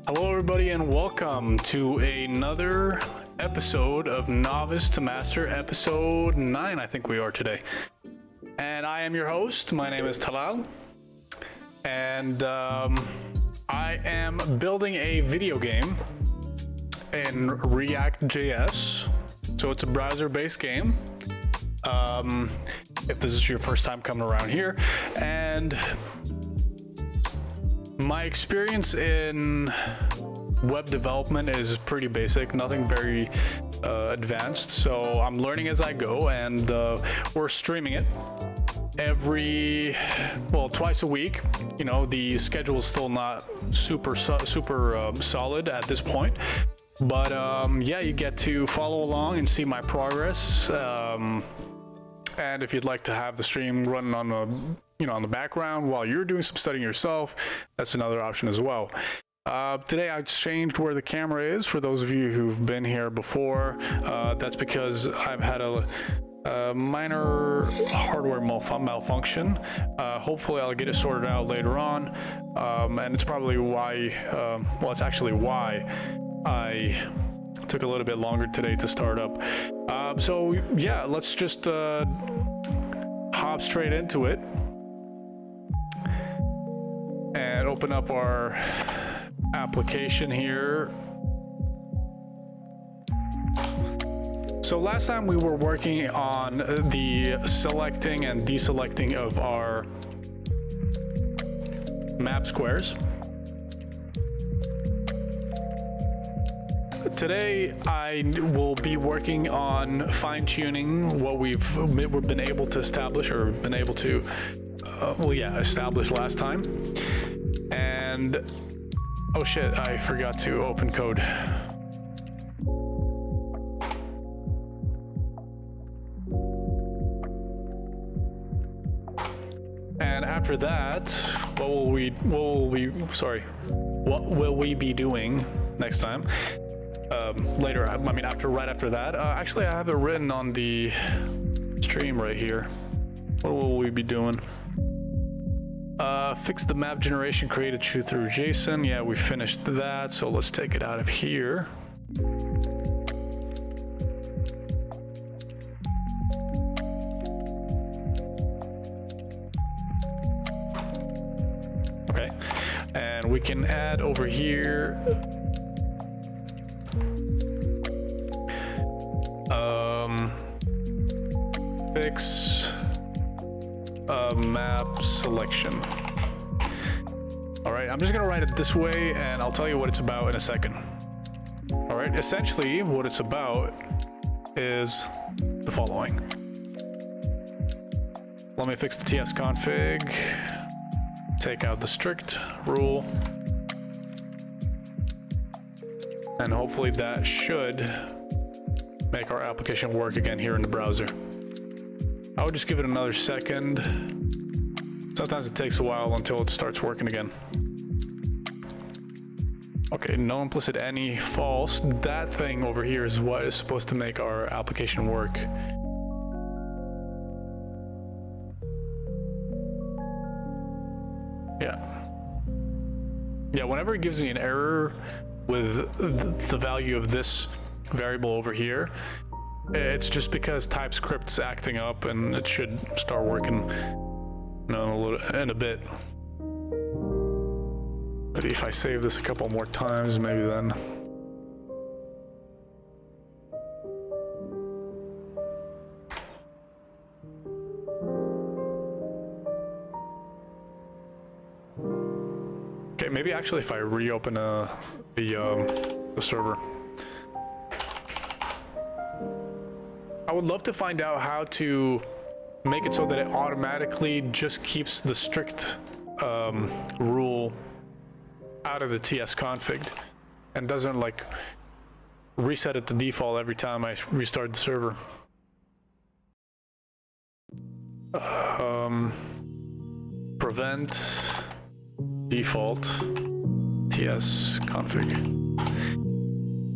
Hello everybody and welcome to another episode of Novice to Master, episode 9 I think we are today. And I am your host, my name is Talal, and I am building a video game in ReactJs. So it's a browser-based game, if this is your first time coming around here. And my experience in web development is pretty basic, nothing very advanced. So I'm learning as I go, and we're streaming it twice a week. You know, the schedule is still not super solid at this point, but yeah, you get to follow along and see my progress. And if you'd like to have the stream running on the background while you're doing some studying yourself, that's another option as well. Today I changed where the camera is. For those of you who've been here before, that's because I've had a minor hardware malfunction. Hopefully I'll get it sorted out later on, and it's probably why, it's actually why I took a little bit longer today to start up. So yeah, let's just hop straight into it and open up our application here. So last time we were working on the selecting and deselecting of our map squares. Today I will be working on fine-tuning what we've been able to establish, or been able to establish last time. And oh shit, I forgot to open code. And after that, what will we be doing next time? Later, right after that. Actually, I have it written on the stream right here. What will we be doing? Fix the map generation created through JSON. Yeah, we finished that, so let's take it out of here. Okay, and we can add over here fix map selection. All right, I'm just gonna write it this way, and I'll tell you what it's about in a second. All right, essentially what it's about is the following. Let me fix the TS config, take out the strict rule, and hopefully that should make our application work again here in the browser. I would just give it another second. Sometimes it takes a while until it starts working again. Okay, no implicit any false. That thing over here is what is supposed to make our application work. Yeah, whenever it gives me an error with the value of this variable over here, it's just because TypeScript's acting up, and it should start working in a bit. But if I save this a couple more times, maybe then. Okay, maybe actually if I reopen the server. I would love to find out how to make it so that it automatically just keeps the strict rule out of the TS config and doesn't like reset it to default every time I restart the server. Prevent default TS config.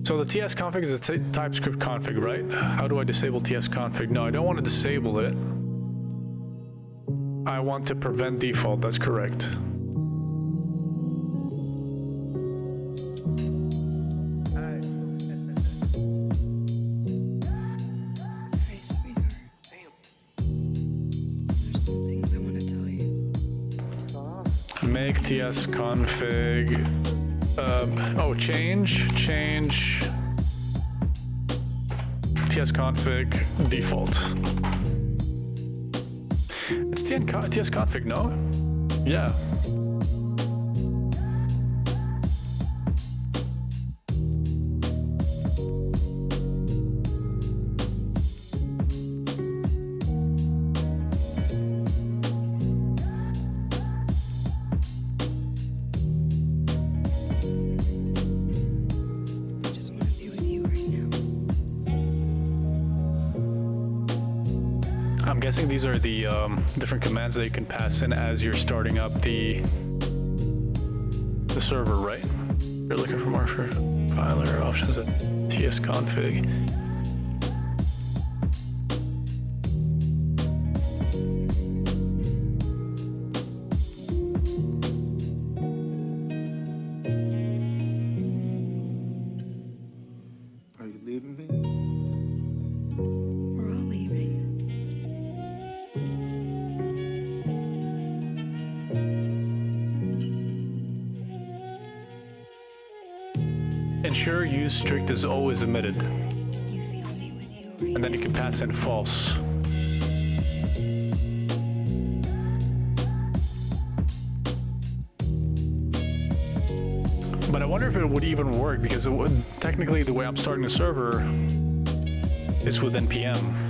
So the TS config is a TypeScript config, right? How do I disable TS config? No, I don't want to disable it. I want to prevent default, that's correct. make ts config, change ts config default. It's ts config, no? Yeah. I'm guessing these are the different commands that you can pass in as you're starting up the server, right? You're looking for more for filer options at tsconfig. Are you leaving me? We're all leaving. Ensure use strict is always omitted, You feel me with you right and then you can pass in false. But I wonder if it would even work, because it would, technically the way I'm starting the server is with npm.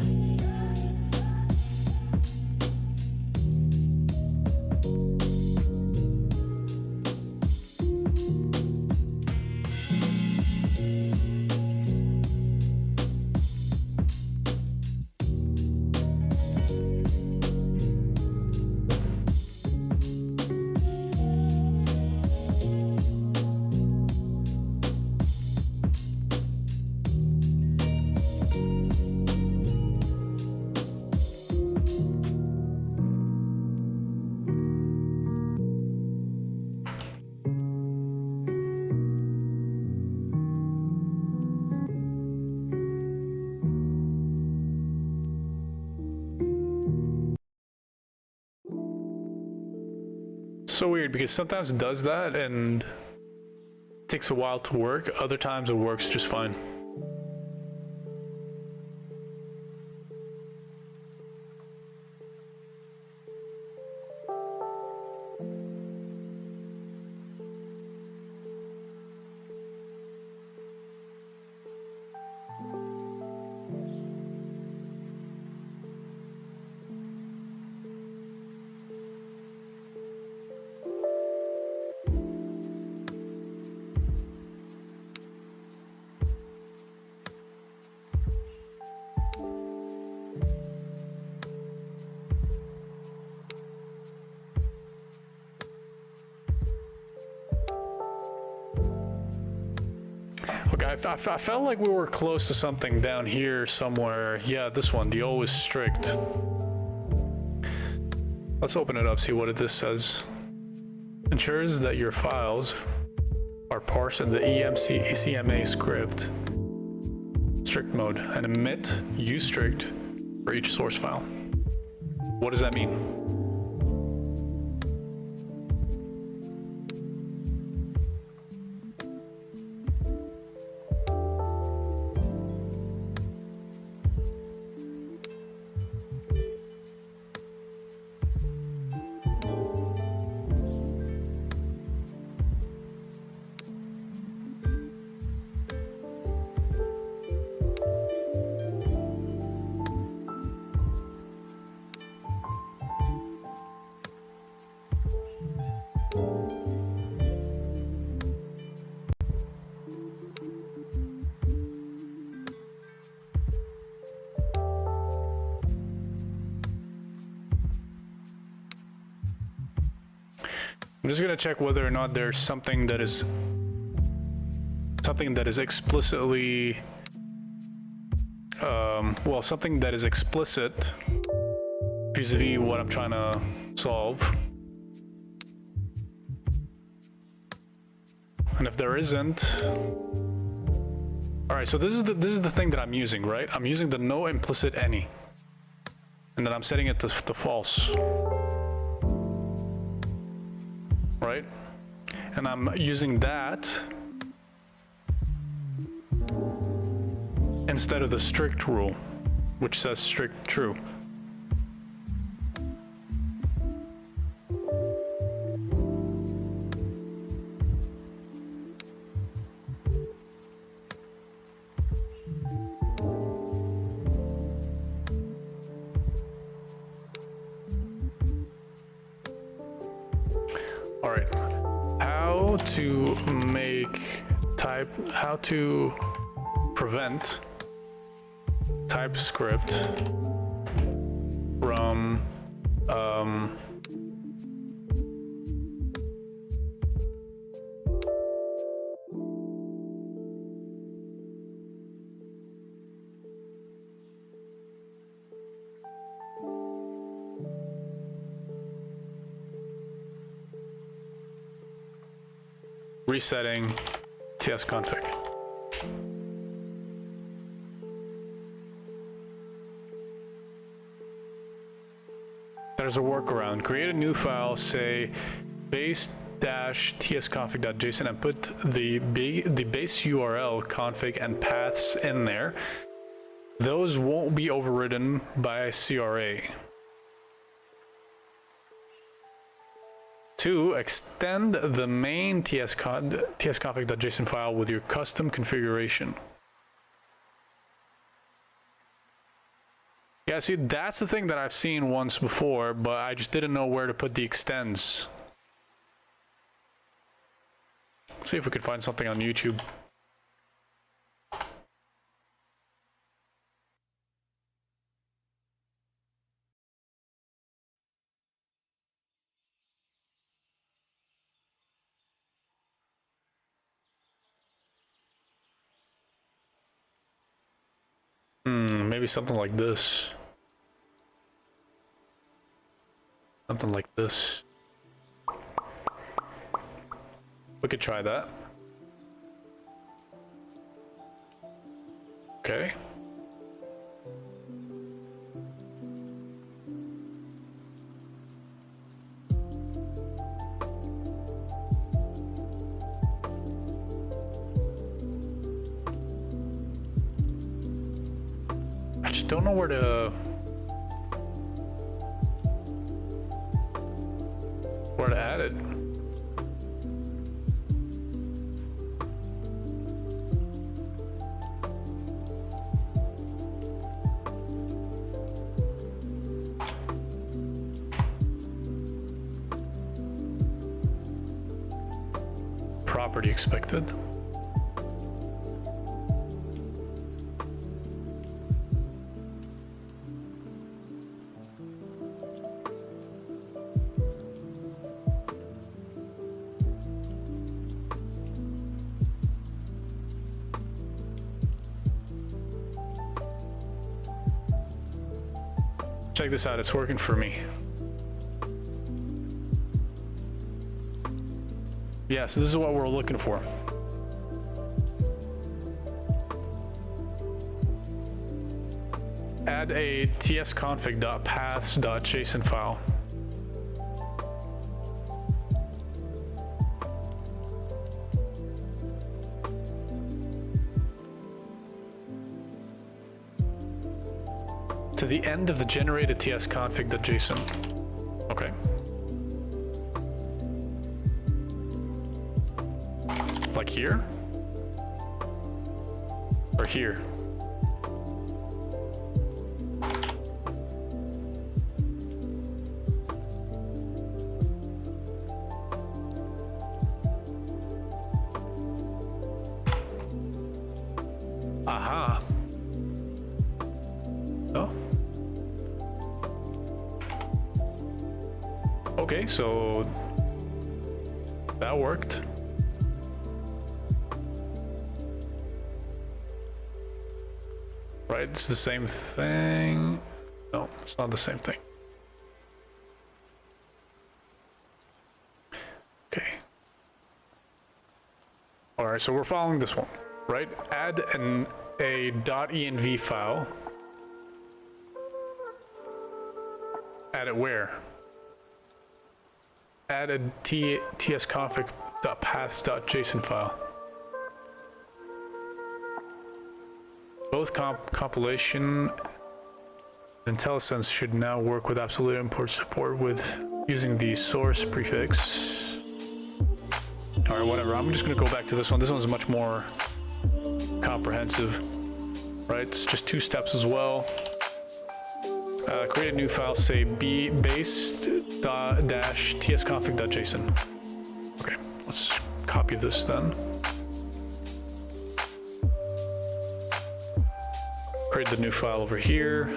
So weird, because sometimes it does that and it takes a while to work. Other times it works just fine. Okay, I felt like we were close to something down here somewhere. Yeah, this one, the always strict. Let's open it up, see what this says. Ensures that your files are parsed in the ECMA script strict mode and emit use strict for each source file. What does that mean? I'm just gonna check whether or not there's something that is explicitly well, something that is explicit vis-a-vis what I'm trying to solve. And if there isn't, all right, so this is the thing that I'm using, right? I'm using the no implicit any, and then I'm setting it to false. right? And I'm using that instead of the strict rule, which says strict true. All right, how to prevent TypeScript from resetting tsconfig. There's a workaround. Create a new file, say base-tsconfig.json, and put the base URL, config, and paths in there. Those won't be overridden by CRA. 2, extend the main tsconfig.json file with your custom configuration. Yeah, see, that's the thing that I've seen once before, but I just didn't know where to put the extends. Let's see if we can find something on YouTube. Maybe something like this. Something like this. We could try that. Okay. I just don't know where to add it. Property expected. Check this out, it's working for me. Yeah, so this is what we're looking for. Add a tsconfig.paths.json file. To the end of the generated tsconfig.json. Okay. Like here? Or here? Aha. Oh. Okay, so that worked. Right, it's the same thing. No, it's not the same thing. Okay. All right, so we're following this one, right? Add a .env file. Add it where? add a tsconfig.paths.json file. Both compilation and IntelliSense should now work with absolute import support with using the source prefix. All right, whatever. I'm just gonna go back to this one. This one's much more comprehensive, right? It's just 2 steps as well. Create a new file, say base-tsconfig.json. Okay, let's copy this then. Create the new file over here.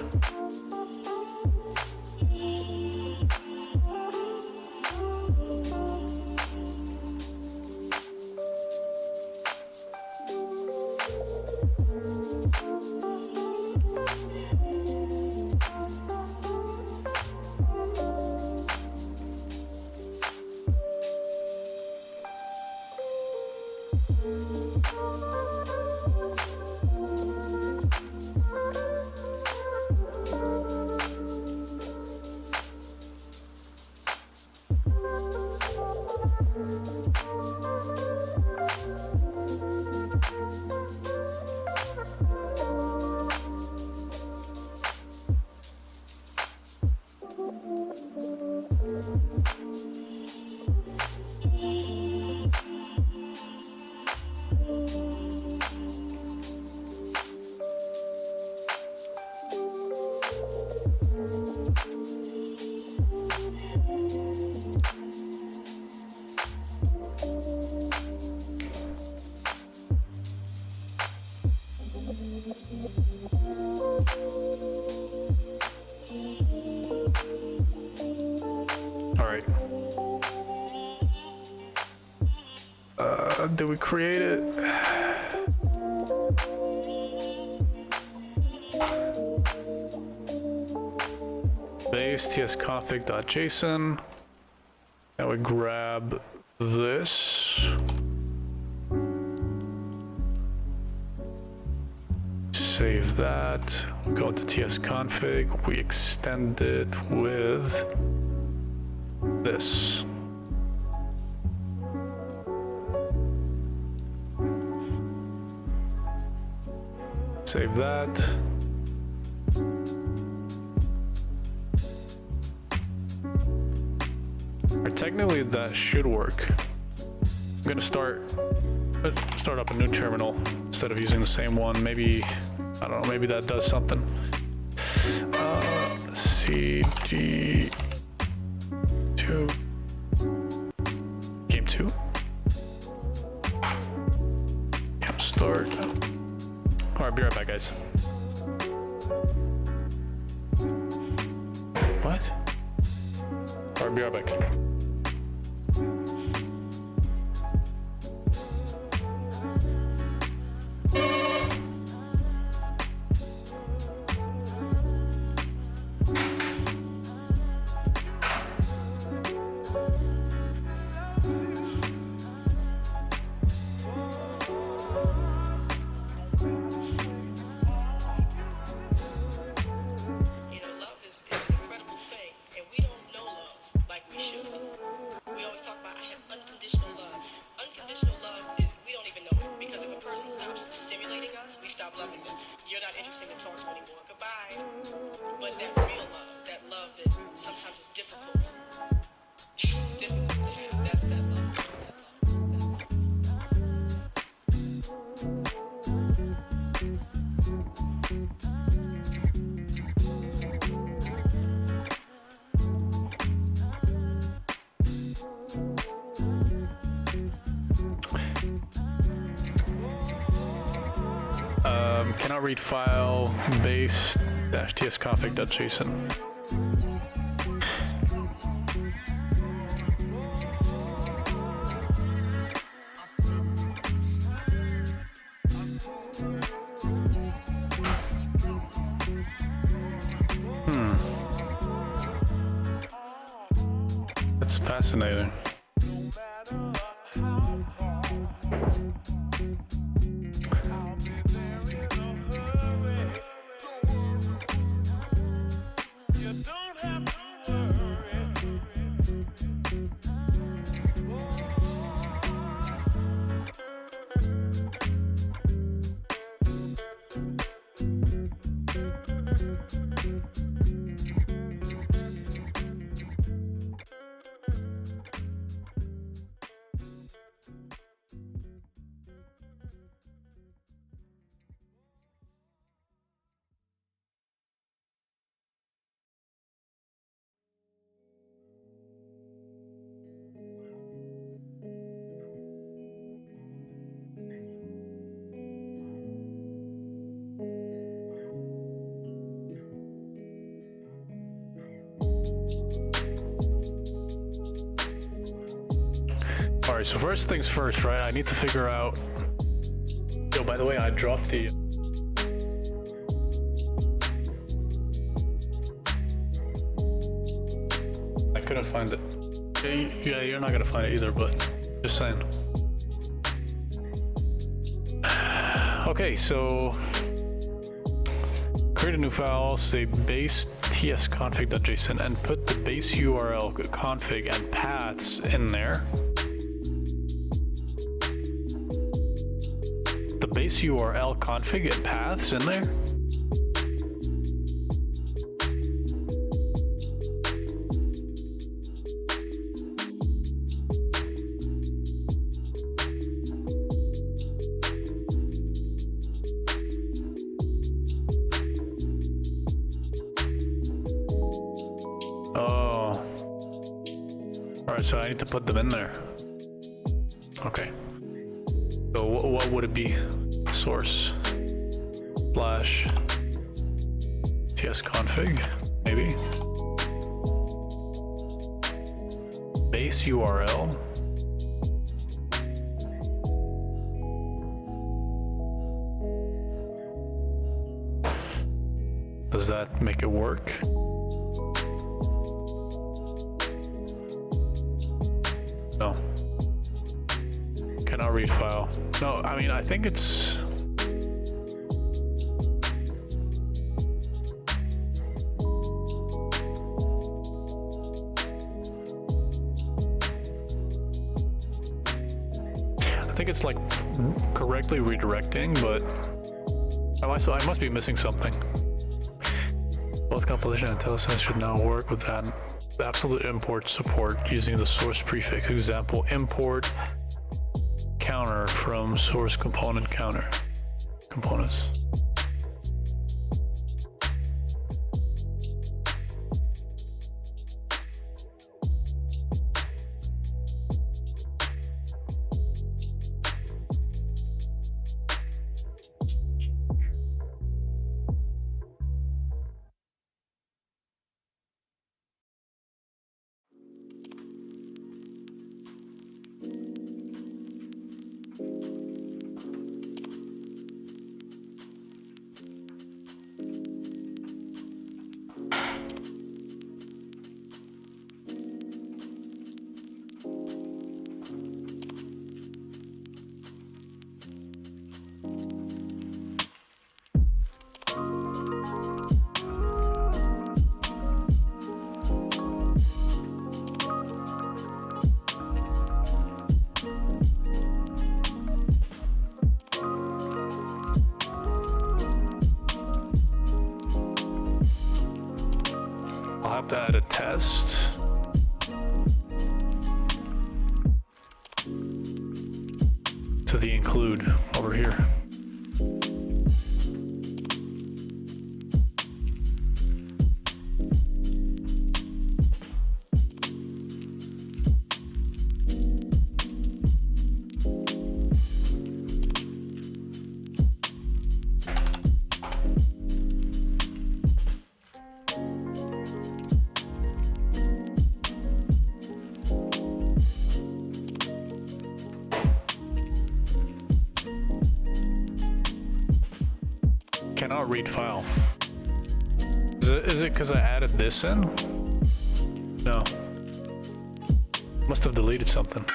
Did we create it? Base tsconfig.json. Now we grab this. Save that. Go to tsconfig. We extend it with this. Save that. Or technically that should work. I'm gonna start up a new terminal instead of using the same one. Maybe, I don't know, maybe that does something. CG2 game 2. Yeah, start. Alright, be right back, guys. What? Alright, be right back. Cannot read file base-tsconfig.json. That's fascinating. Alright, so first things first, right? I need to figure out... Yo, by the way, I dropped the... I couldn't find it. Yeah, you're not gonna find it either, but just saying. Okay, so create a new file, say base tsconfig.json, and put the base URL config and paths in there. The base URL config and paths in there. So I need to put them in there. Okay. So what would it be? Source slash tsconfig, maybe. Base URL. Does that make it work? No. Cannot read file. No, I mean, I think it's... I think it's like correctly redirecting, but I must be missing something. Both compilation and IntelliSense should now work with that. Absolute import support using the source prefix. Example, import counter from source component counter components. I'll have to add a test. To the include over here. Cannot read file. Is it because I added this in? No. Must have deleted something.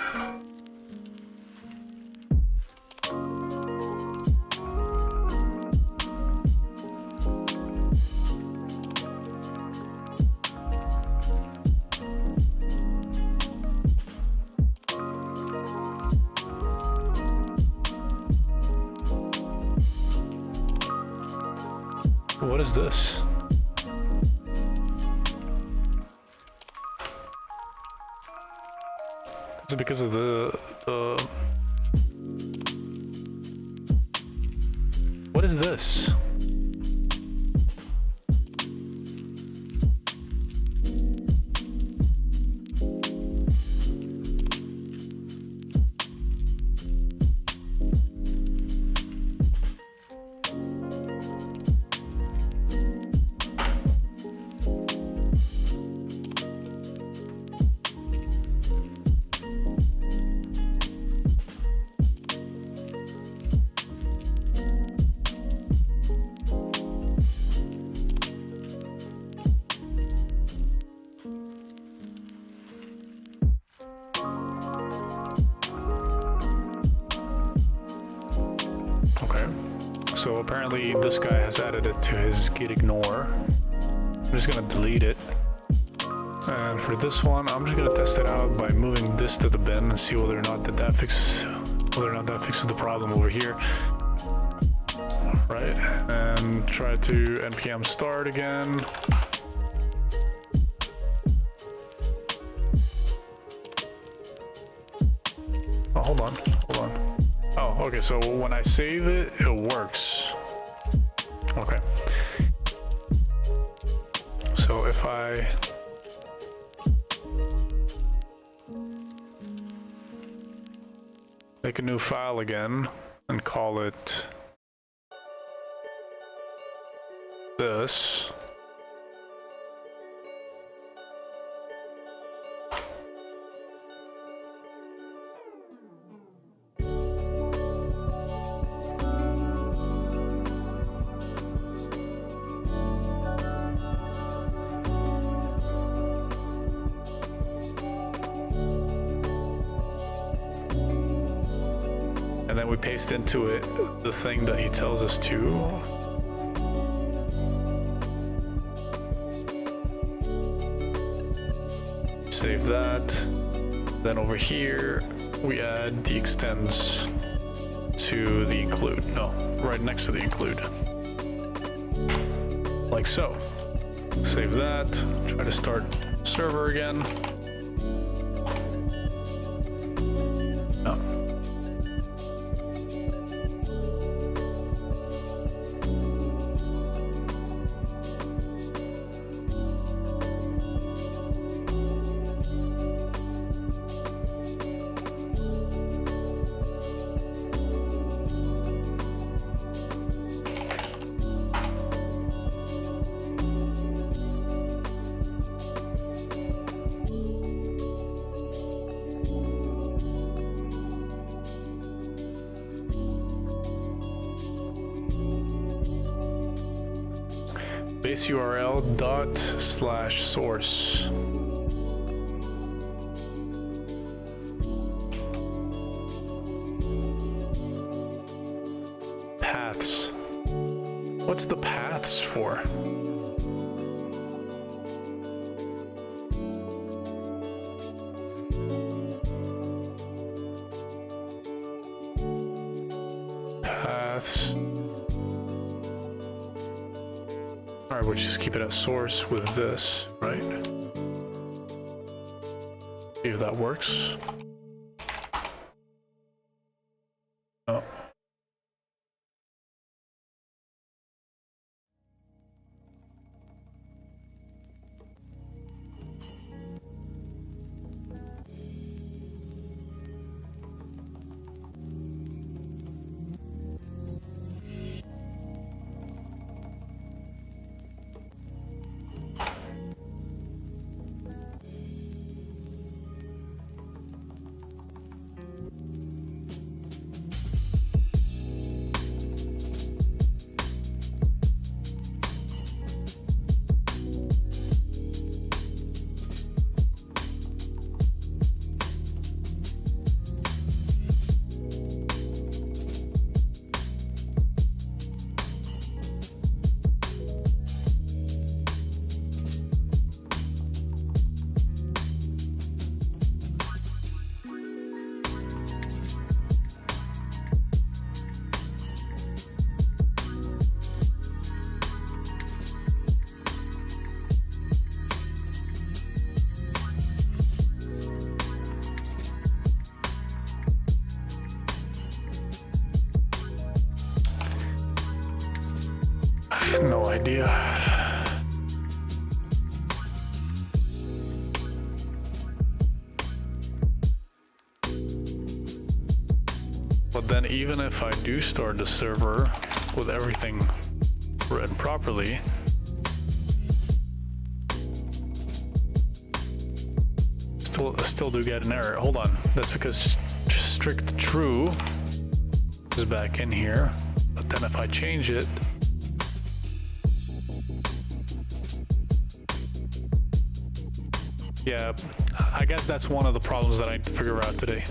What is this? Is it because of the... What is this? So apparently this guy has added it to his git ignore. I'm just gonna delete it. And for this one, I'm just gonna test it out by moving this to the bin and see whether or not that fixes the problem over here. Right, and try to npm start again. Oh, hold on. Oh, okay, so when I save it, it works. Okay. So if I make a new file again and call it this. And then we paste into it the thing that he tells us to. Save that. Then over here, we add the extends to the include. No, right next to the include. Like so. Save that. Try to start server again. No. Base URL /source. Paths. What's the paths for? Paths. Alright, we'll just keep it at source with this, right? See if that works. Oh. No idea. But then even if I do start the server with everything written properly, still do get an error. Hold on, that's because strict true is back in here. But then if I change it, yeah, I guess that's one of the problems that I need to figure out today.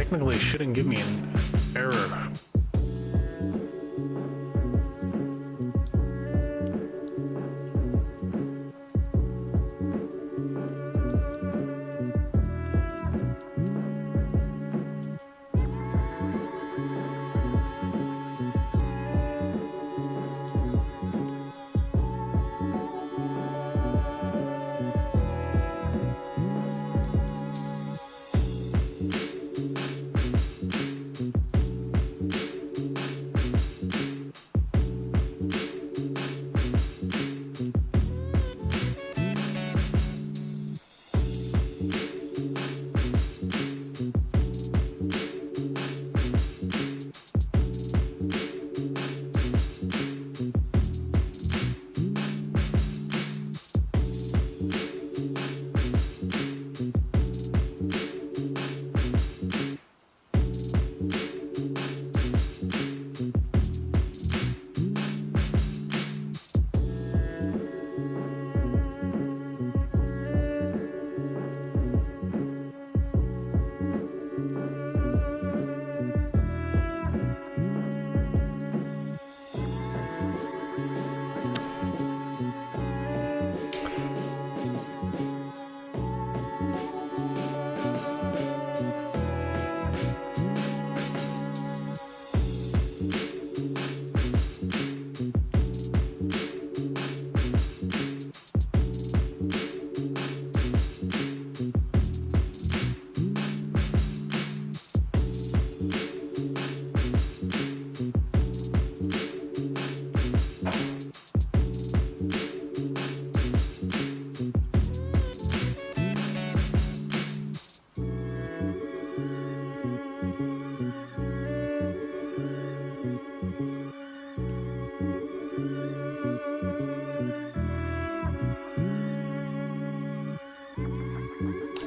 technically it shouldn't give me an error.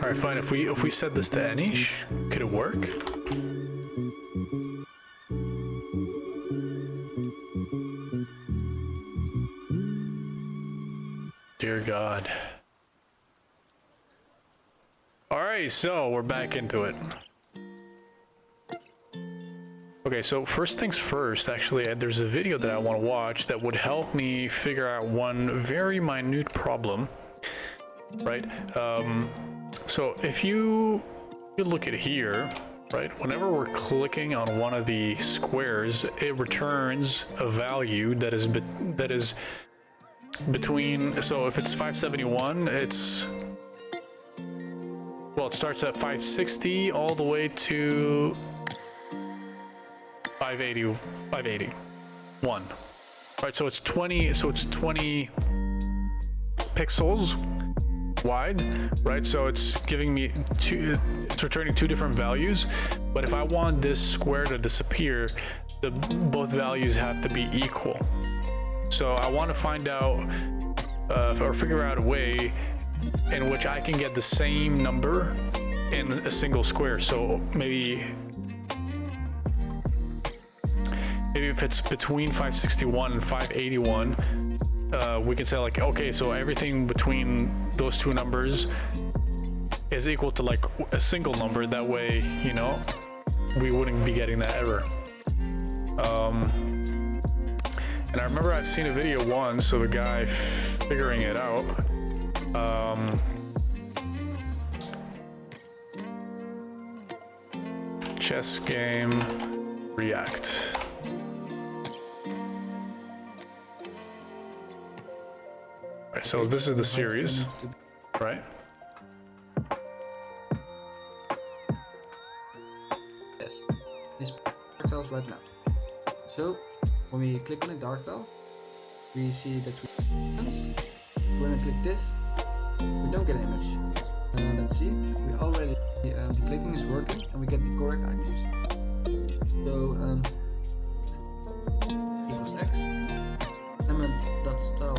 All right, fine. If we set this to Anish, could it work? Dear God. All right, so we're back into it. Okay, so first things first, actually, there's a video that I want to watch that would help me figure out one very minute problem, right? So if you look at here, right, whenever we're clicking on one of the squares, it returns a value that is between, so if it's 571, it's, well, it starts at 560 all the way to 581. Right, so it's 20 pixels wide, right? So it's giving me it's returning two different values, but if I want this square to disappear, both values have to be equal. So I want to find out or figure out a way in which I can get the same number in a single square. So maybe if it's between 561 and 581, we can say like, okay, so everything between those two numbers is equal to like a single number. That way, you know, we wouldn't be getting that error. And I remember I've seen a video once of a guy figuring it out. Chess game, React. Right, so this is the series, right? Yes, this dark tiles right now. So when we click on the dark tile, we see that when I click this, we don't get an image. Let's see, we already the clicking is working and we get the correct items. So equals x element.style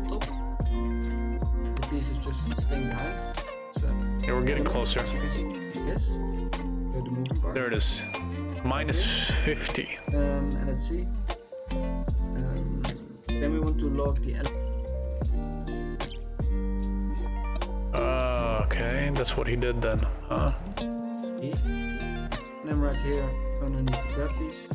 top. The piece is just staying behind. So yeah, we're getting closer. As you can see, yes. Go to moving part. There it is. Minus 50. And let's see. Then we want to log the element. Okay, that's what he did then, huh? E. And then right here underneath the grab piece.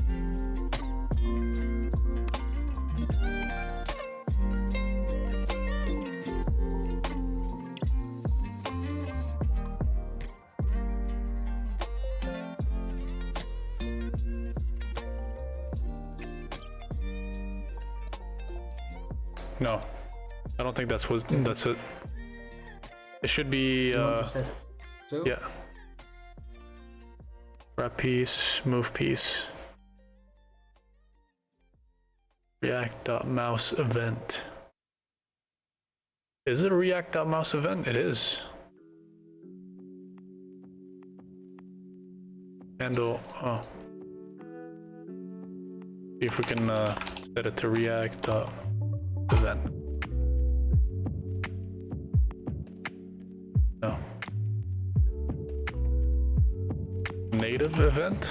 No, I don't think that's it. It should be, You want to set it. So yeah. Wrap piece, move piece. React.mouse event. Is it a React.mouse event? It is. Handle, oh. See if we can set it to React.event. No. Native event?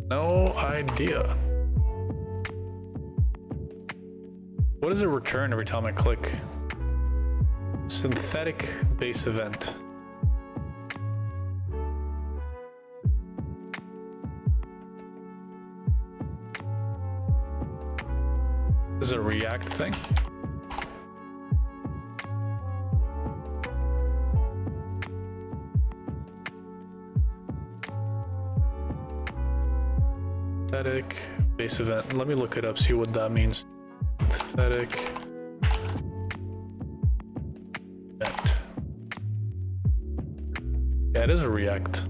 No idea. What does it return every time I click? Synthetic base event. Is it a React thing? Synthetic base event. Let me look it up, see what that means. Synthetic event. Yeah, it is a React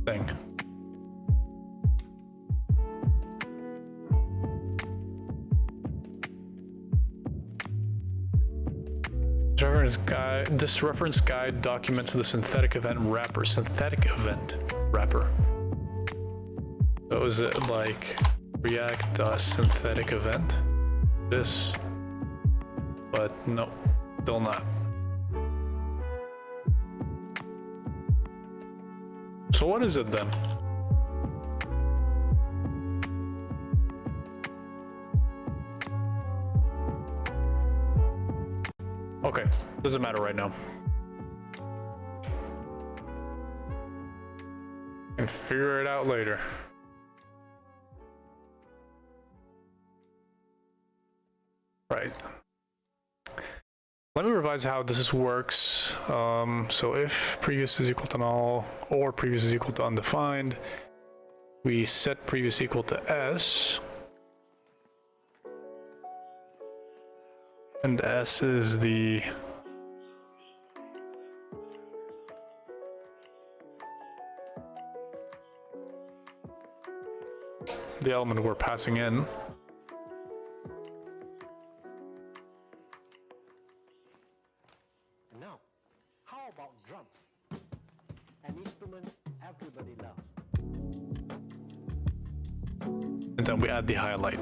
thing. This reference guide documents the synthetic event wrapper. Synthetic event wrapper. So is it like React synthetic event. This, but no, still not. So what is it then? Okay, doesn't matter right now. And figure it out later. Right. Let me revise how this works. So if previous is equal to null or previous is equal to undefined, we set previous equal to s. And s is the element we're passing in. Now, how about drums? An instrument everybody loves. And then we add the highlight.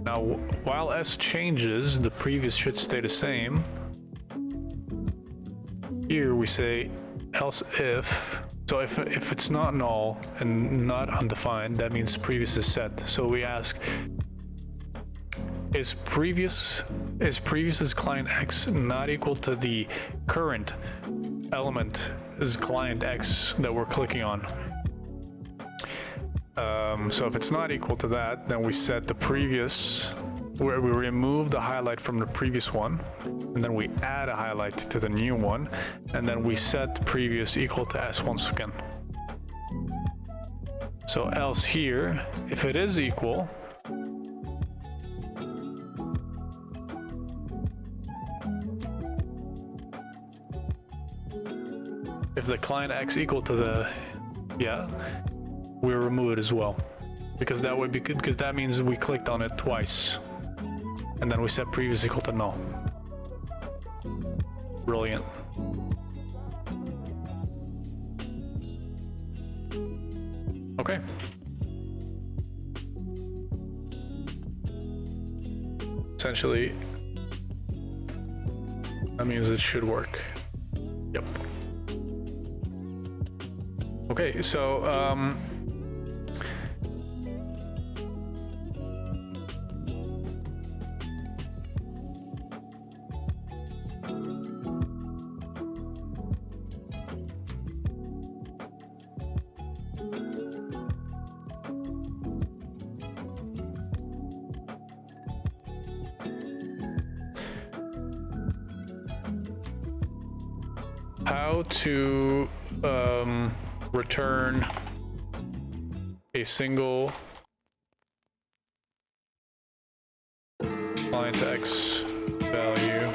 Now, while s changes, the previous should stay the same. Here we say else if. So if it's not null and not undefined, that means previous is set. So we ask, is previous's client X not equal to the current element is client X that we're clicking on? So if it's not equal to that, then we set the previous, where we remove the highlight from the previous one, and then we add a highlight to the new one, and then we set previous equal to S once again. So else here, if it is equal, if the client X equal to the, we remove it as well, because that means we clicked on it twice, and then we set previous equal to null. Brilliant. Okay. Essentially, that means it should work. Yep. Okay, so how to return a single client X value.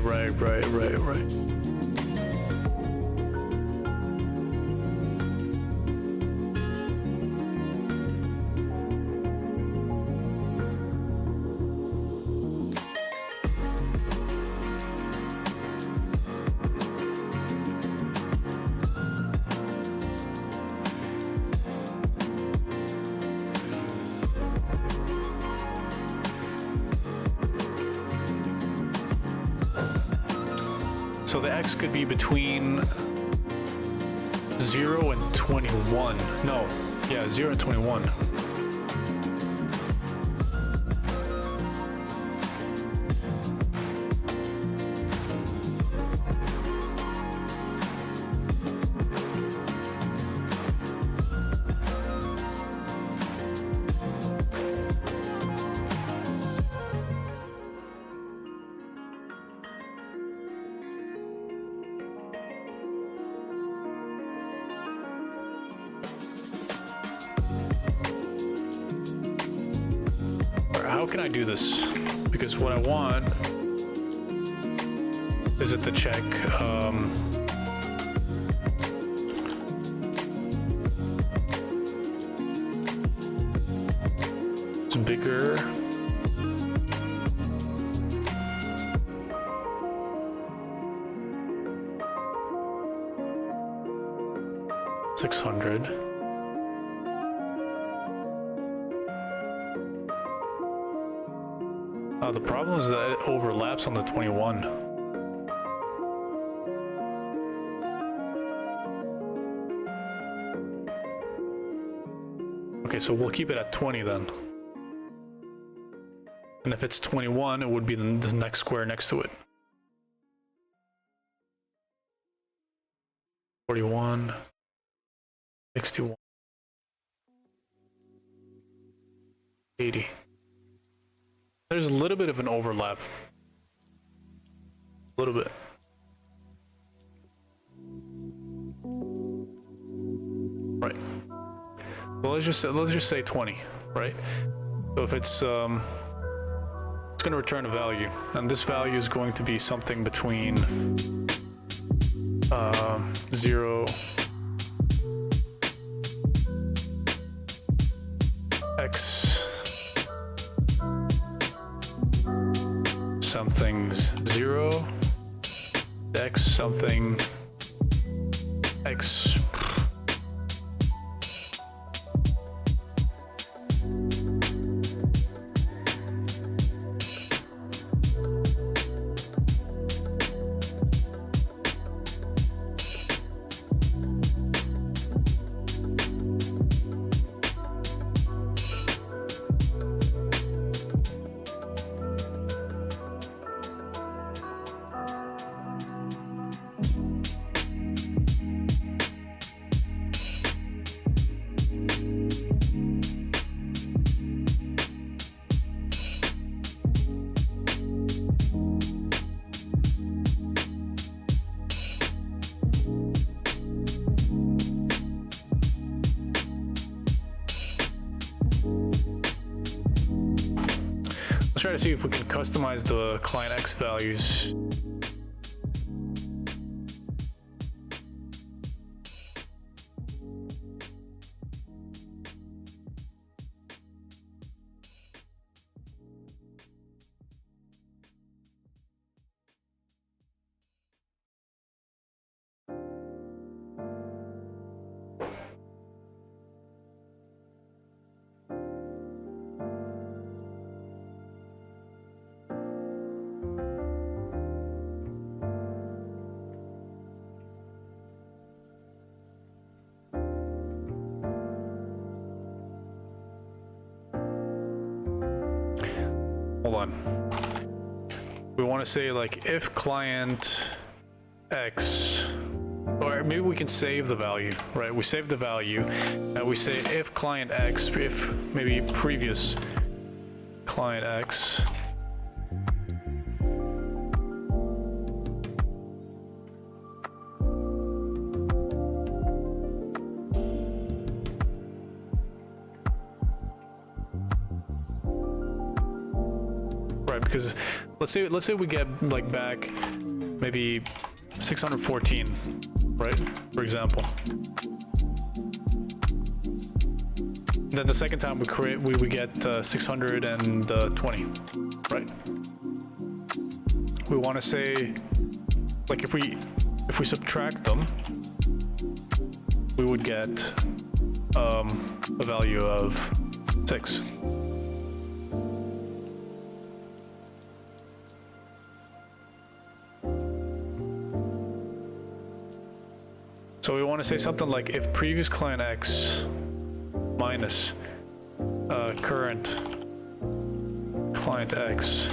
Right. So the X could be between 0 and 21. No, yeah, 0 and 21. How can I do this? Because what I want is it to check it's bigger. $600. The problem is that it overlaps on the 21. Okay, so we'll keep it at 20 then. And if it's 21, it would be the next square next to it. 41, 61, 80. There's a little bit of an overlap. A little bit. Right. Well, let's just say 20, right? So if it's going to return a value, and this value is going to be something between 0 x something's 0 x something x. Let's try to see if we can customize the client X values. Hold on. We want to say like if client X, or maybe we can save the value, right? We save the value and we say if client X, if maybe previous client X because let's say we get like back maybe 614, right? For example. Then the second time we get 620, right? We want to say, like, if we subtract them, we would get a value of 6. So we want to say something like, if previous client X minus current client X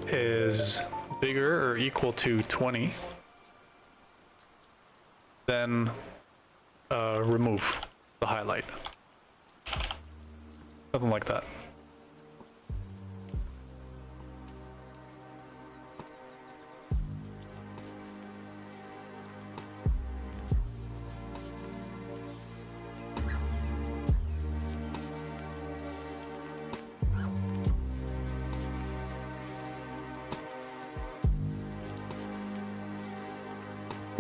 is bigger or equal to 20, then remove the highlight. Something like that.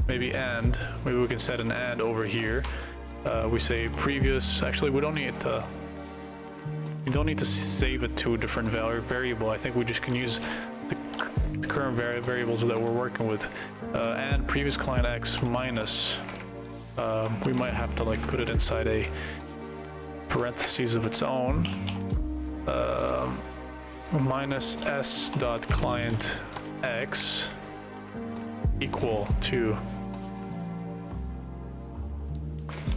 Maybe we can set an and over here. We say previous, actually we don't need to save it to a different variable. I think we just can use the current variables that we're working with. And previous client X minus, we might have to like put it inside a parentheses of its own. Minus s dot client X equal to,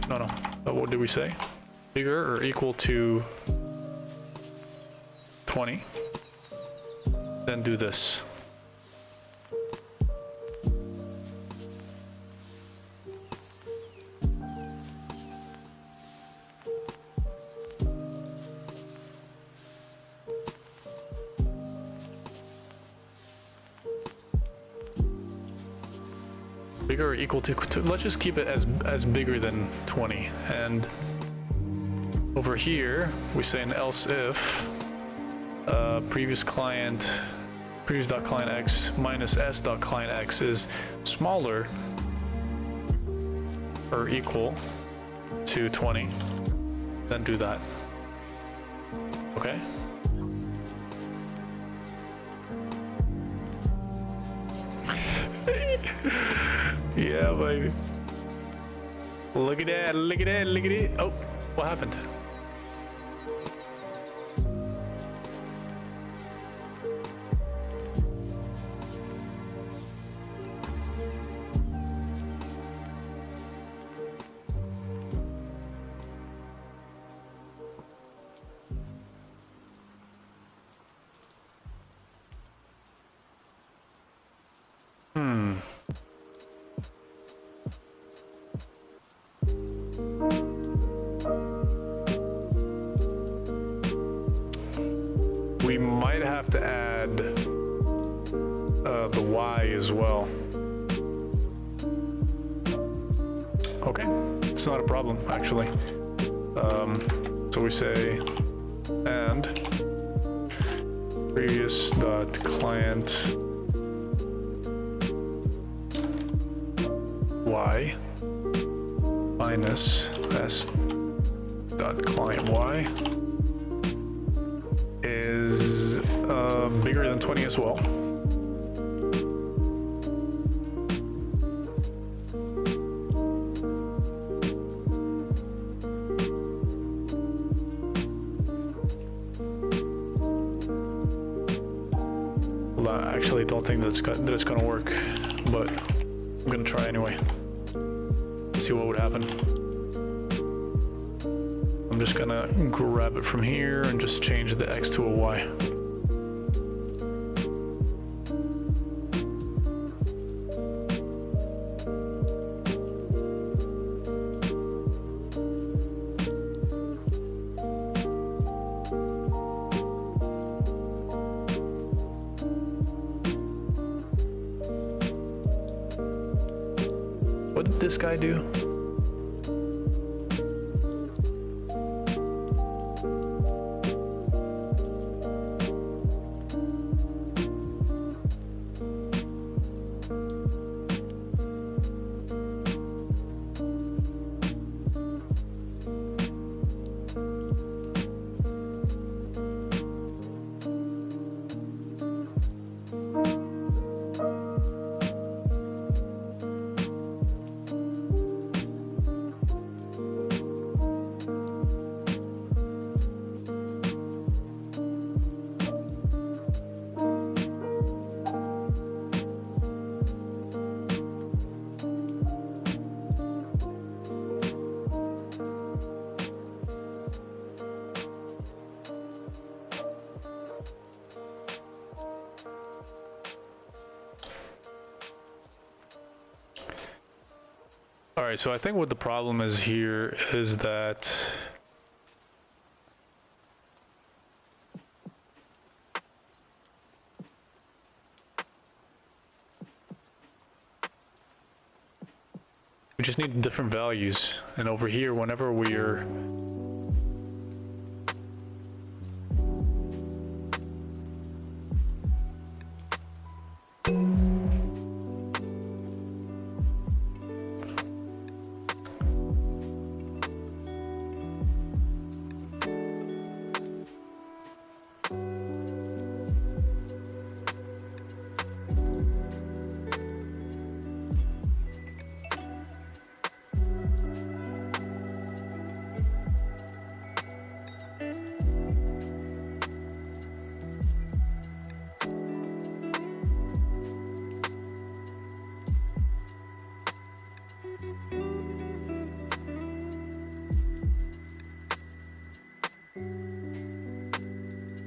no, what did we say? Bigger or equal to 20. Then do this. Bigger or equal to, let's just keep it as bigger than 20. And over here we say an else if previous.client X minus s.client X is smaller or equal to 20, then do that. Okay. Yeah, baby. Look at that, look at that, look at it. Oh, what happened? We might have to add the Y as well. Okay, it's not a problem actually. So we say and previous dot client Y minus s dot client Y is bigger than 20 as well. Well, I actually don't think that it's gonna work, but I'm gonna try anyway. See what would happen. I'm just gonna grab it from here and just change the X to a Y. What did this guy do? right, so I think what the problem is here is that we just need different values. And over here, whenever we're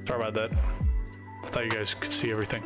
sorry about that. I thought you guys could see everything.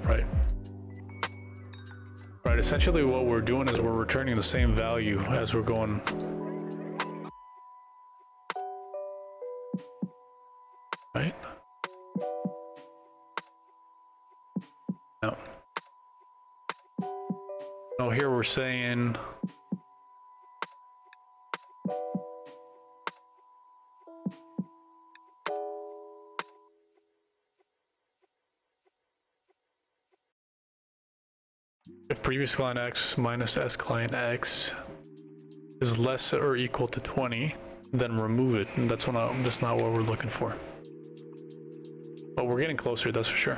Right. Right, essentially what we're doing is we're returning the same value as we're going. Right? No. No, here we're saying if previous client X minus S client X is less or equal to 20, then remove it. And that's not what we're looking for. But we're getting closer, that's for sure.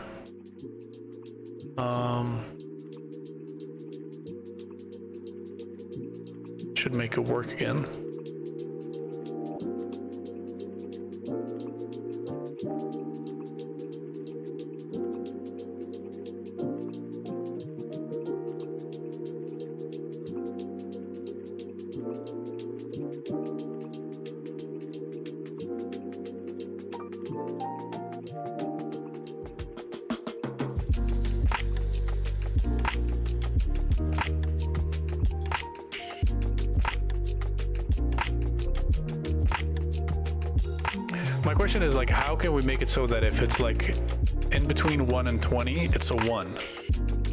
Should make it work again. My question is, like, how can we make it so that if it's like in between 1 and 20, it's a 1.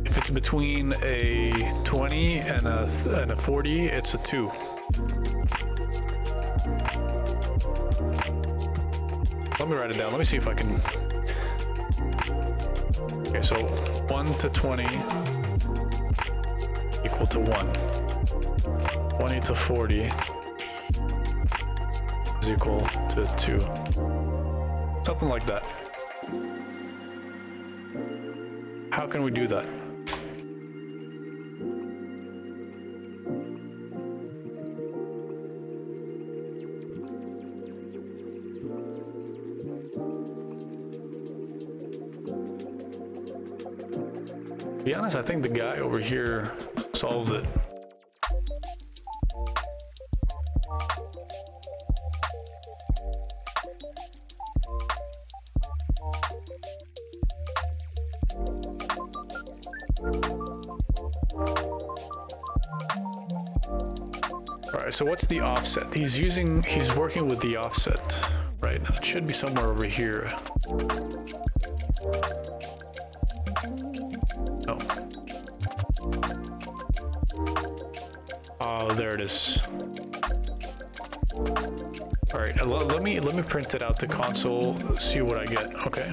If it's between a 20 and a 40, it's a 2. Let me write it down. Let me see if I can. Okay, so 1 to 20 equal to 1. 20 to 40 is equal to 2. Something like that. How can we do that? To be honest, I think the guy over here solved it. Alright, so what's the offset? He's working with the offset, right? It should be somewhere over here. Oh. Oh, there it is. Alright, let me print it out to console, see what I get, okay?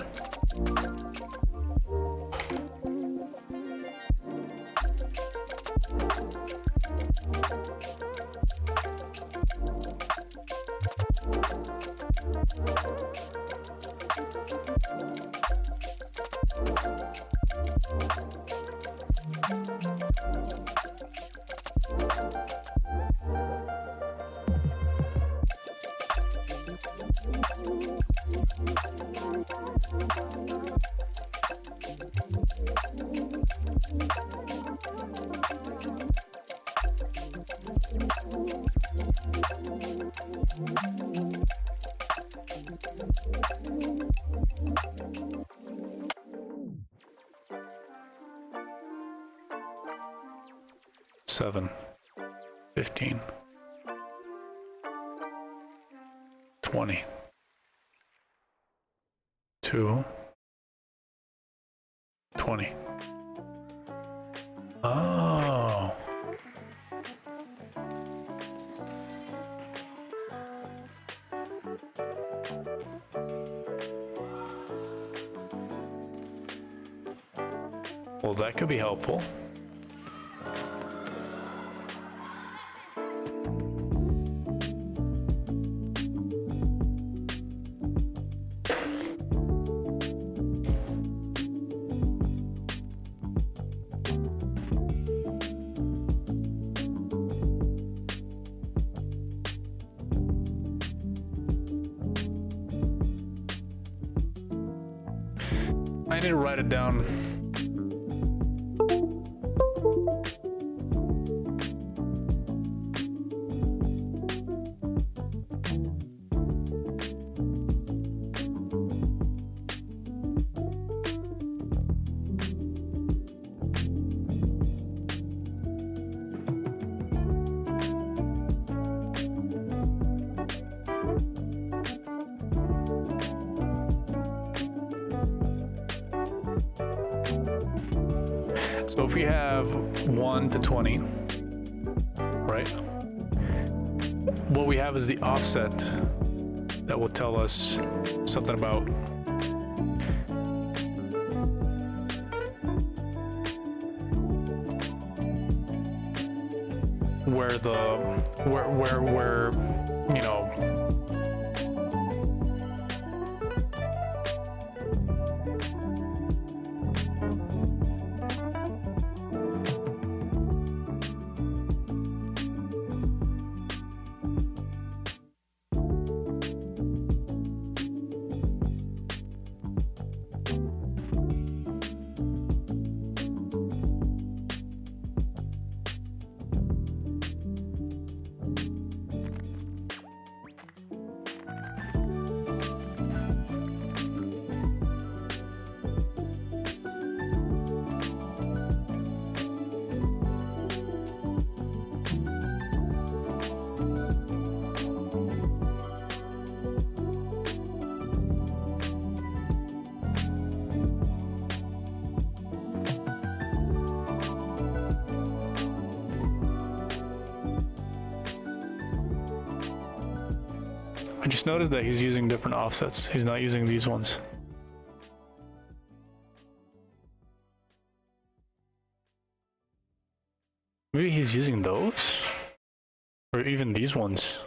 7, 15, 20, 2, 20. Oh. Well, that could be helpful. I need to write it down. So if we have 1 to 20, right? What we have is the offset that will tell us something about where you know, I just noticed that he's using different offsets. He's not using these ones. Maybe he's using those? Or even these ones.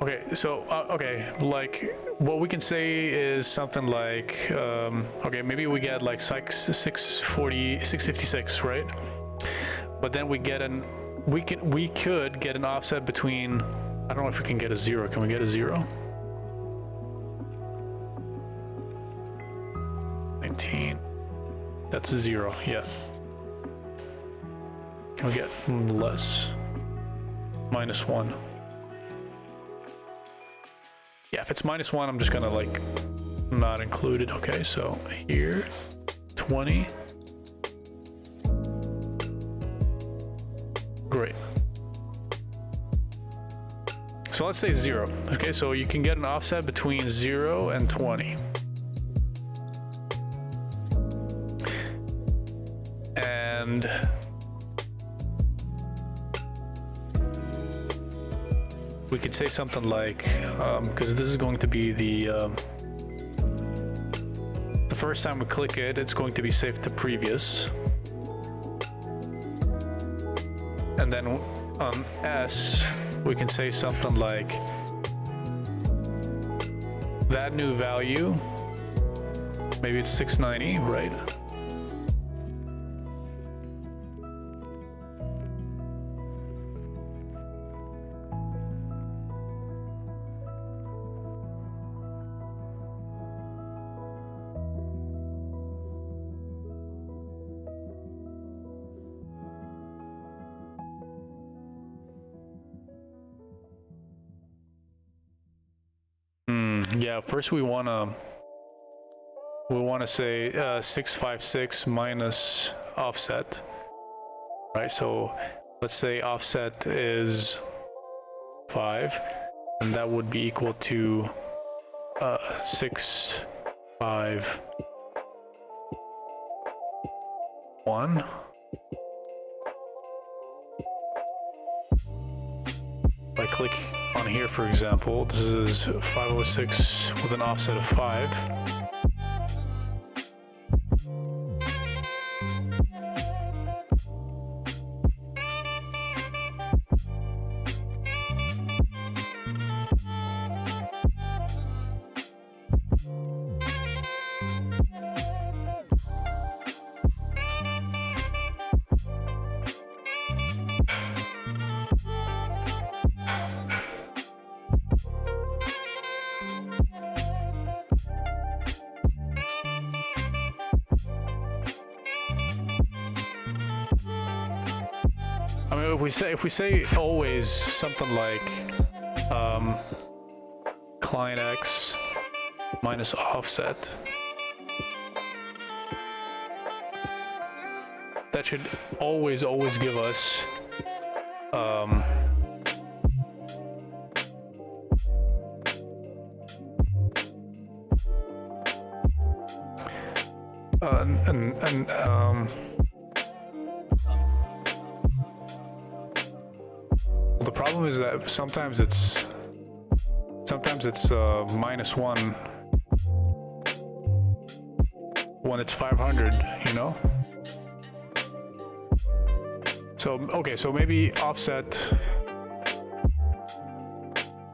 Okay, so, okay, like, what we can say is something like, okay, maybe we get like 656, right? But then we get we could get an offset between, I don't know if we can get a 0. Can we get a 0? 19, that's a 0, yeah. Can we get less? -1. Yeah, if it's -1, I'm just gonna like not include it. Okay, so here, 20. Great. So let's say 0. Okay, so you can get an offset between 0 and 20. And we could say something like, because this is going to be the first time we click it, it's going to be saved to previous. And then on S, we can say something like, that new value, maybe it's 690, right? yeah, first we wanna say 656 minus offset, right? So let's say offset is 5, and that would be equal to 6, 5, 1. If I click on here, for example, this is 506 with an offset of 5. I mean, if we say always something like client X minus offset, that should always give us the problem is that sometimes it's -1 when it's 500, you know? So, okay, so maybe offset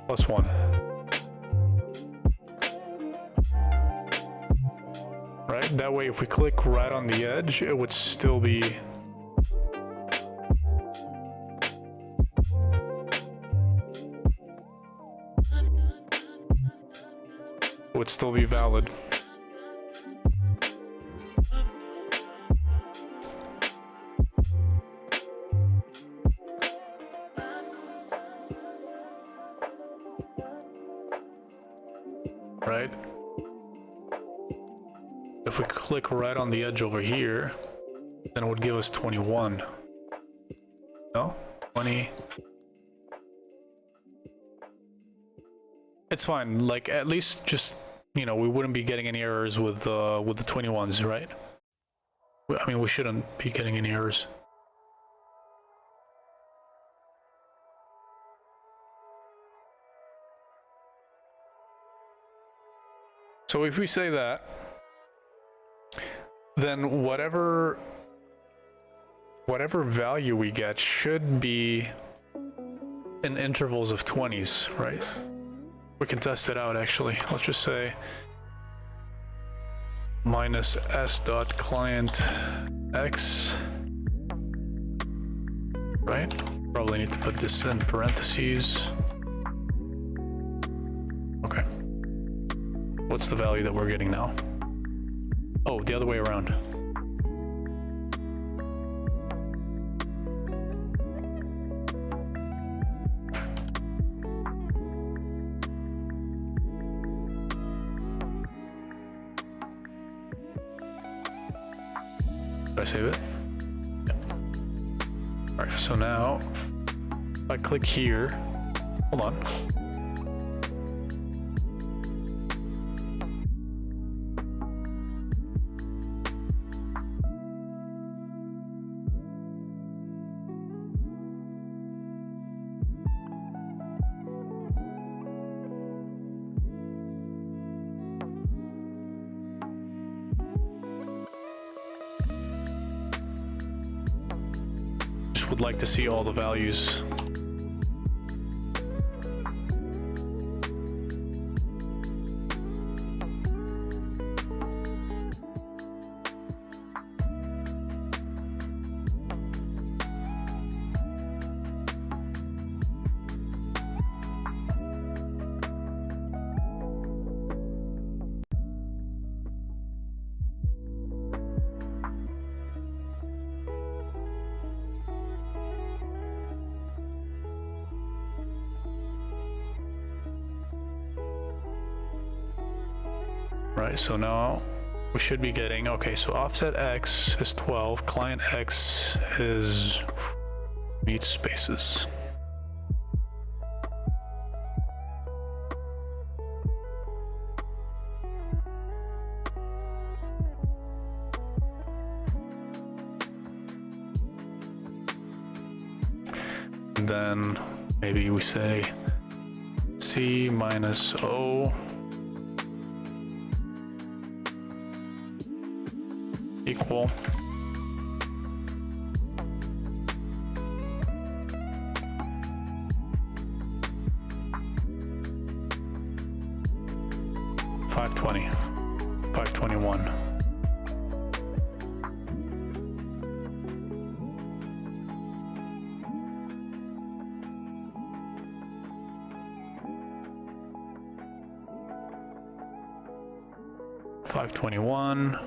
+1. Right? That way, if we click right on the edge, it would still be valid. Right? If we click right on the edge over here, then it would give us 21. No? 20. It's fine. Like, at least just, you know, we wouldn't be getting any errors with the 21s, right? I mean, we shouldn't be getting any errors. So if we say that, then whatever value we get should be in intervals of 20s, right? We can test it out actually. Let's just say minus s dot client x, right? Probably need to put this in parentheses. Okay. What's the value that we're getting now? Oh, the other way around. Did I save it? Yep. All right, so now if I click here, hold on. Would like to see all the values. Right, so now we should be getting, okay, so offset X is 12, client X is meet spaces. And then maybe we say C minus O equal $520, $521. $521.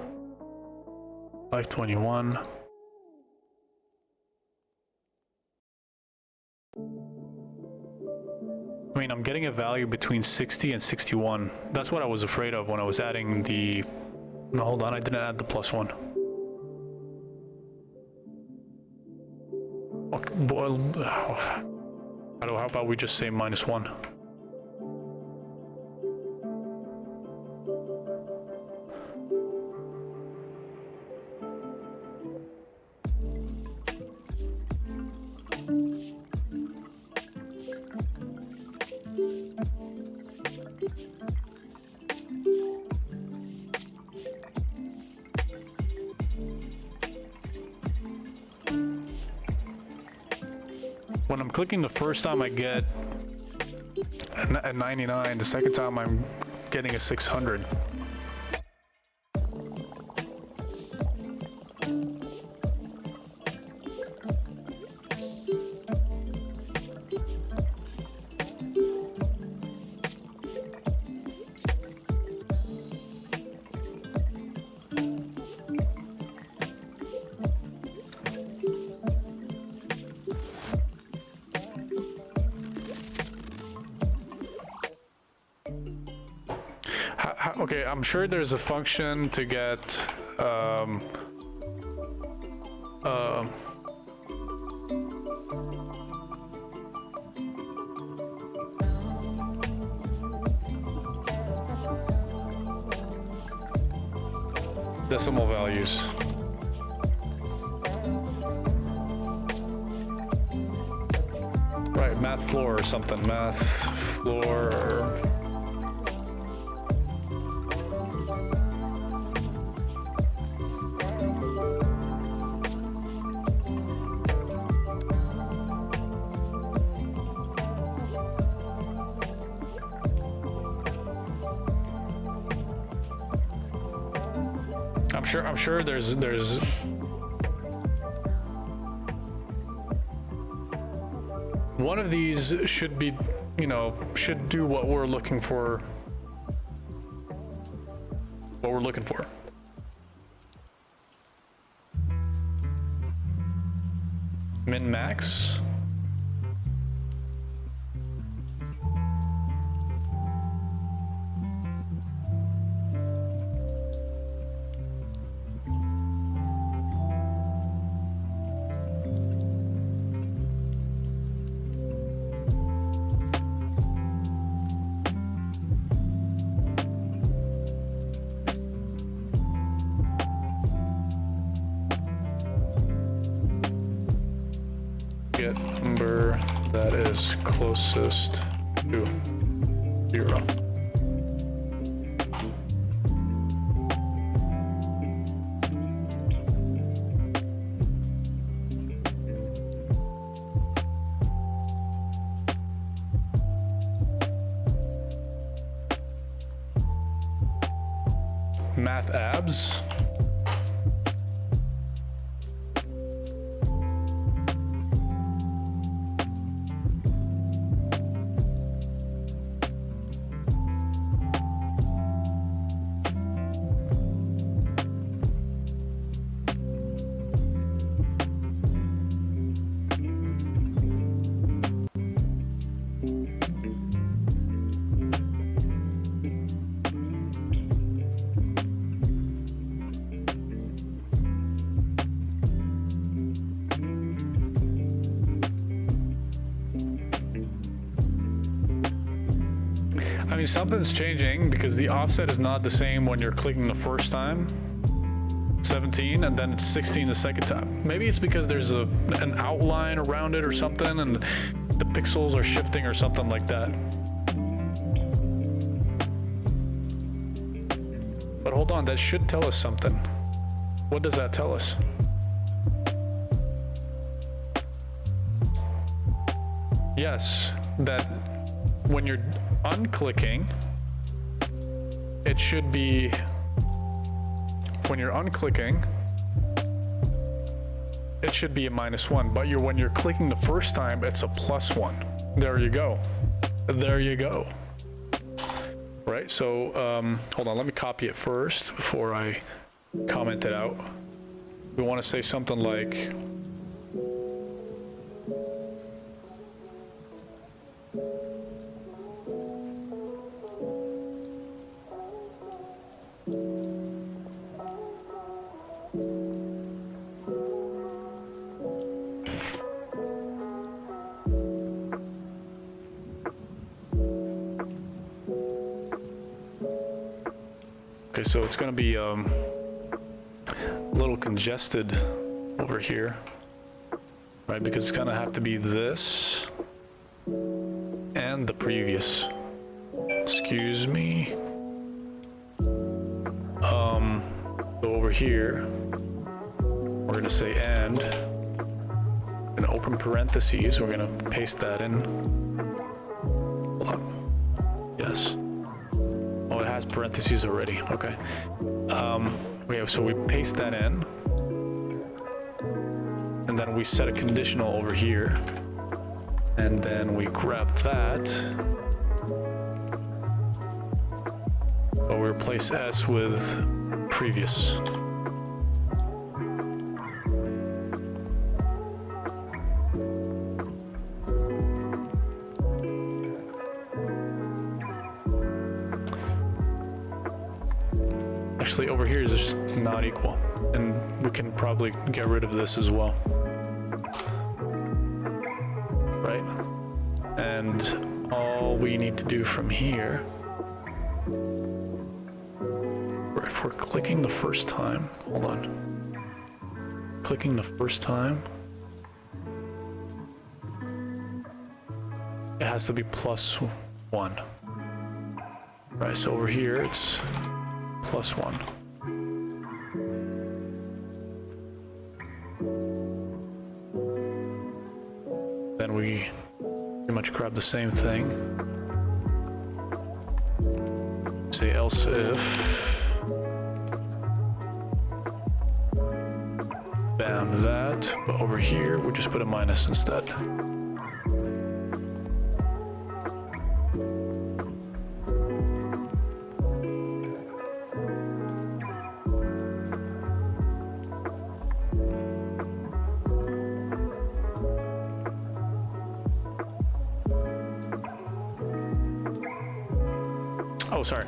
I mean, I'm getting a value between 60 and 61. That's what I was afraid of when I was adding the... No, hold on, I didn't add the +1. Okay, well, how about we just say -1? When I'm clicking the first time, I get a 99. The second time, I'm getting a 600. Okay, I'm sure there's a function to get decimal values. Right, math floor or something. Math floor. I'm sure there's one of these should be, you know, should do what we're looking for. Min max. Get number that is closest to 0. Math abs. I mean, something's changing because the offset is not the same when you're clicking the first time, 17, and then it's 16 the second time. Maybe it's because there's an outline around it or something, and the pixels are shifting or something like that. But hold on, that should tell us something. What does that tell us? Yes, that when you're unclicking, it should be, when you're unclicking, it should be a -1, but when you're clicking the first time, it's a +1. There you go. There you go. Right, so hold on, let me copy it first before I comment it out. We want to say something like, okay, so it's going to be a little congested over here, right? Because it's going to have to be this and the previous. Excuse me. So over here, we're going to say and open parentheses. We're going to paste that in. Hold on. Yes. Oh, it has parentheses already. Okay. Okay, so we paste that in, and then we set a conditional over here, and then we grab that. But we replace S with previous. Actually, over here is just not equal, and we can probably get rid of this as well, right? And all we need to do from here, if we're clicking the first time, hold on, clicking the first time, it has to be +1, right? So over here it's +1. Then we pretty much grab the same thing. Say else if. Bam, that. But over here, we just put a minus instead. Oh, sorry.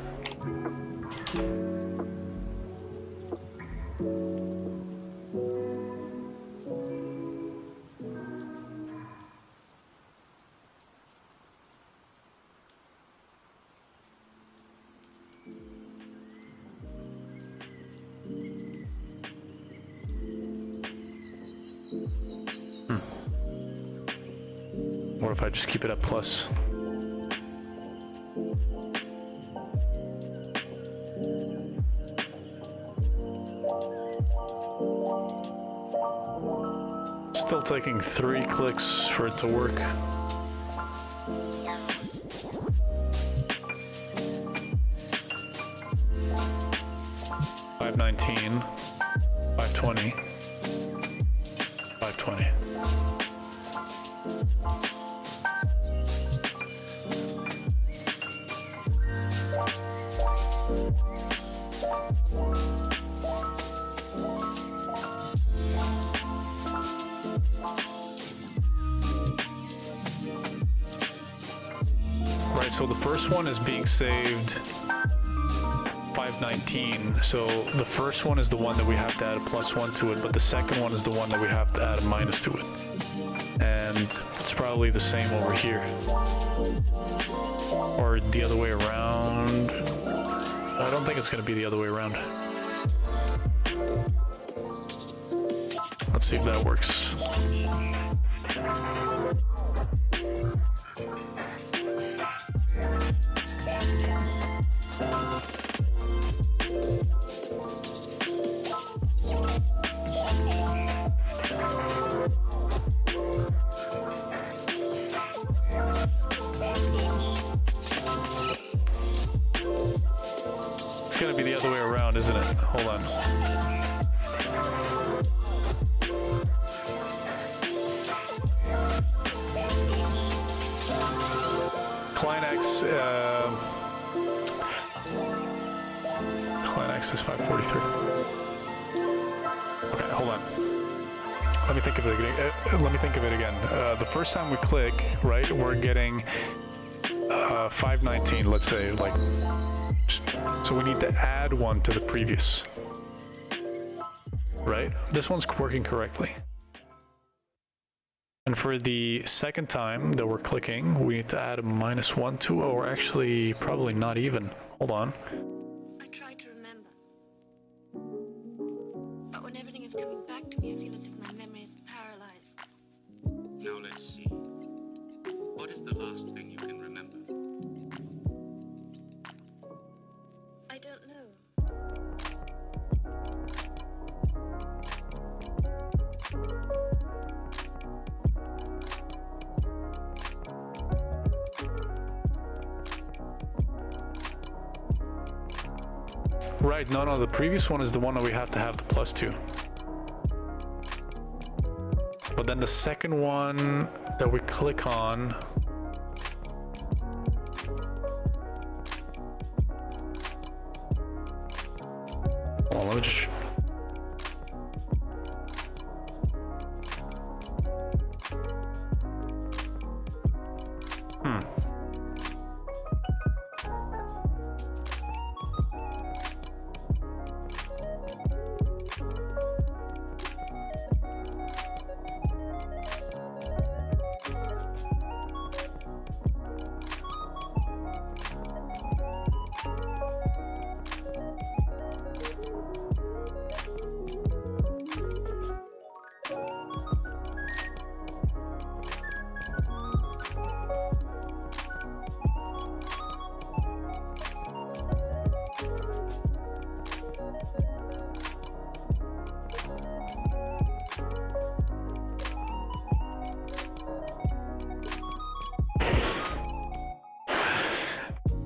What if I just keep it at plus? Still taking 3 clicks for it to work. $5.19, $5.20, $5.20. Right, so the first one is being saved 519. So the first one is the one that we have to add a +1 to it, but the second one is the one that we have to add a minus to it. And it's probably the same over here. Or the other way around. I don't think it's going to be the other way around. Let's see if that works. It's going to be the other way around, isn't it? Hold on. Client X is 543. Okay, hold on. Let me think of it again. The first time we click, right, we're getting 519, let's say, like, so we need to add one to the previous, right? This one's working correctly. And for the second time that we're clicking, we need to add a -1 to, or actually probably not even. Hold on. I try to remember. But when everything is coming back to me, I feel as if my memory is paralyzed. Now let's see. What is the last thing you can remember? I don't know. Right, no, the previous one is the one that we have to have the +2. But then the second one that we click on, hold on, let me just,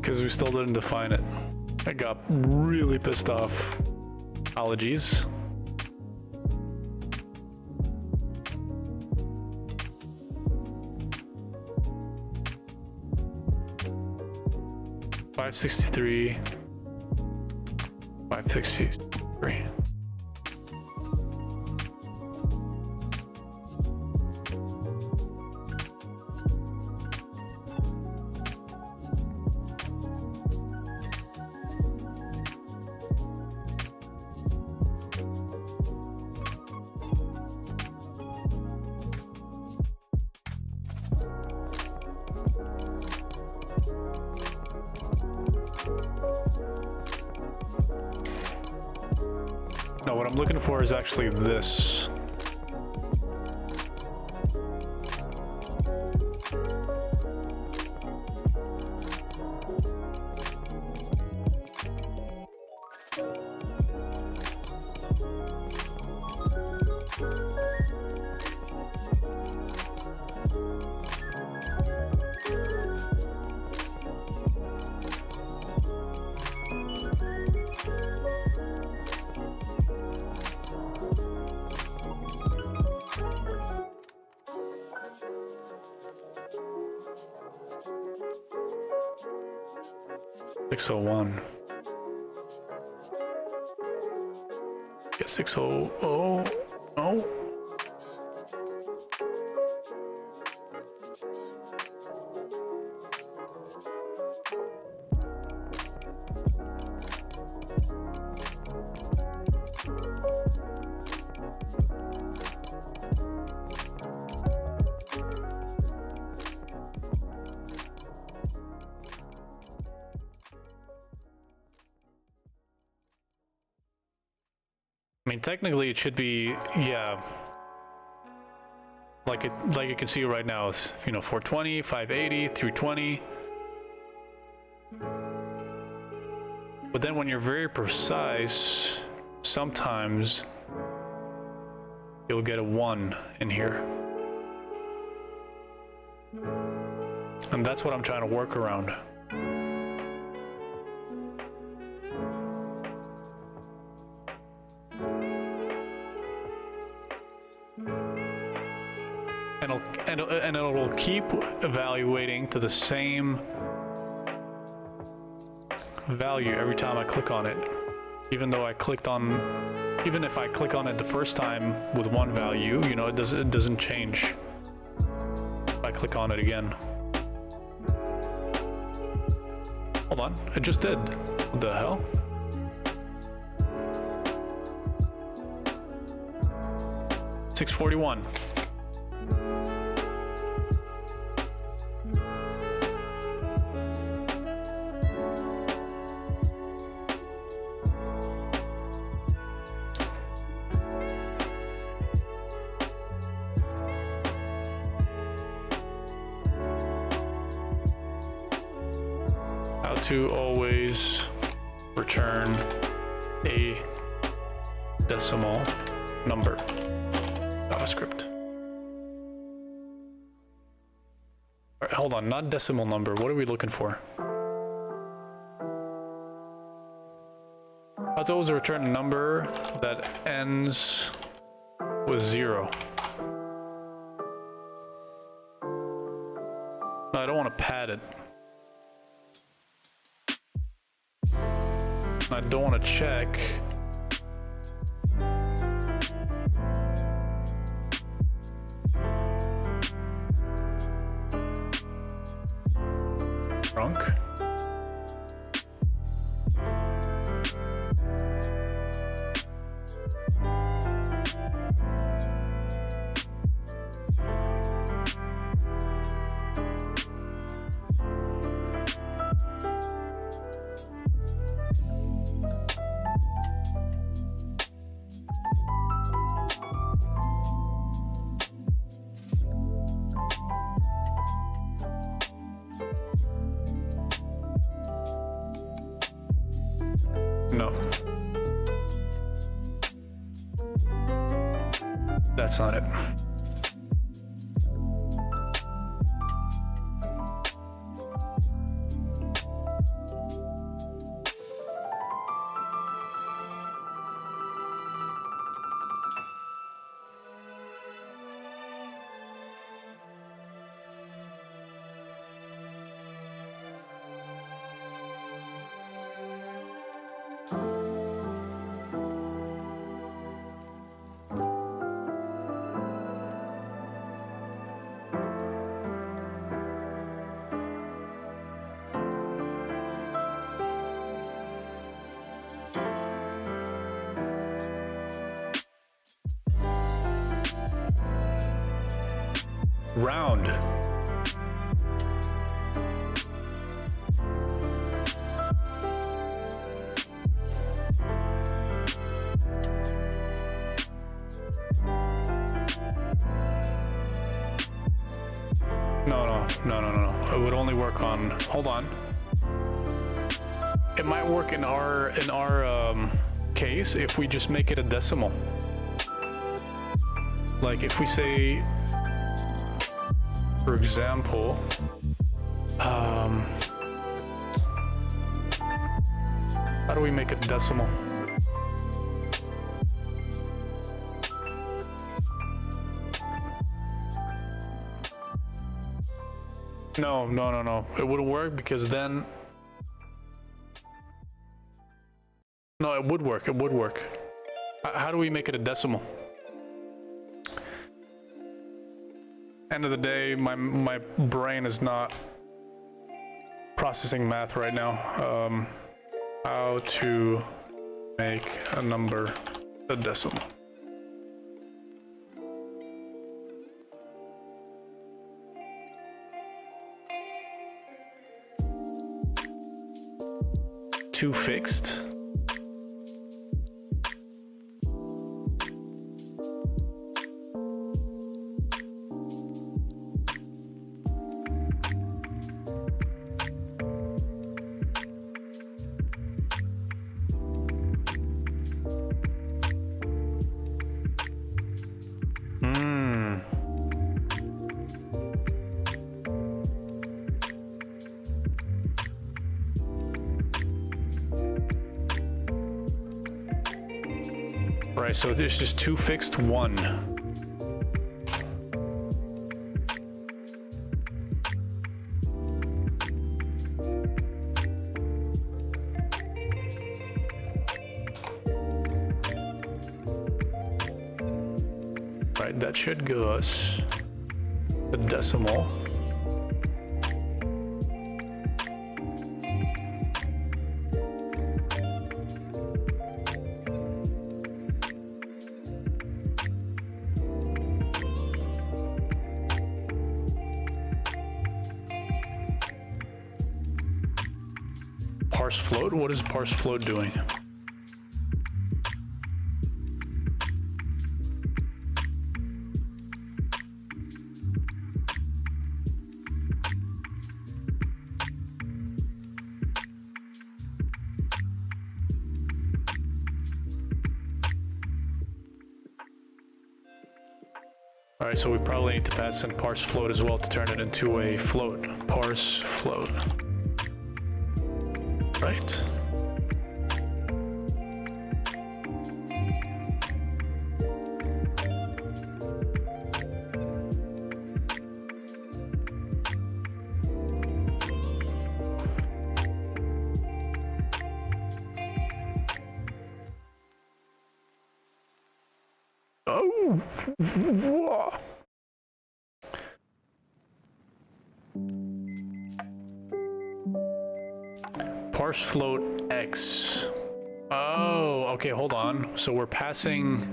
because we still didn't define it. I got really pissed off. Apologies. $563, $563. No, what I'm looking for is actually this. $601. Get 600. No. mean, technically it should be, yeah. Like you can see right now, it's, you know, 420, 580, 320. But then when you're very precise, sometimes you'll get a 1 in here. And that's what I'm trying to work around. And it'll keep evaluating to the same value every time I click on it. Even if I click on it the first time with one value, you know, it doesn't change if I click on it again. Hold on, it just did. What the hell? $641. To always return a decimal number. JavaScript. All right, hold on, not decimal number. What are we looking for? How to always return a number that ends with 0. No, I don't want to pad it. I don't want to check. Drunk. No. That's not it. Round. No. It would only work on, hold on. It might work in our case if we just make it a decimal. Like if we say, for example, how do we make it decimal? No. It wouldn't work because then... No, it would work. How do we make it a decimal? End of the day, my brain is not processing math right now. How to make a number a decimal. Two fixed. Right, so there's just 2 fixed, 1. Right, that should give us the decimal. Parse float? What is parse float doing? All right, so we probably need to pass in parse float as well to turn it into a float. Parse float. Right. Oh. Whoa. Parse float X. Oh, okay, hold on. So we're passing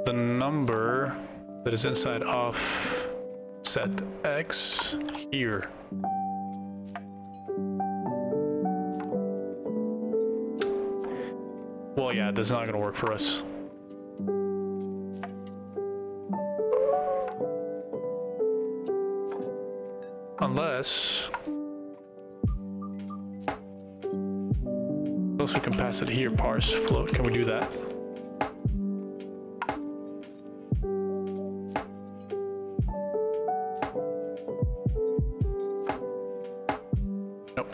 the number that is inside offset X here. Well, yeah, that's not gonna work for us. Unless we can pass it here, parse float. Can we do that? Nope.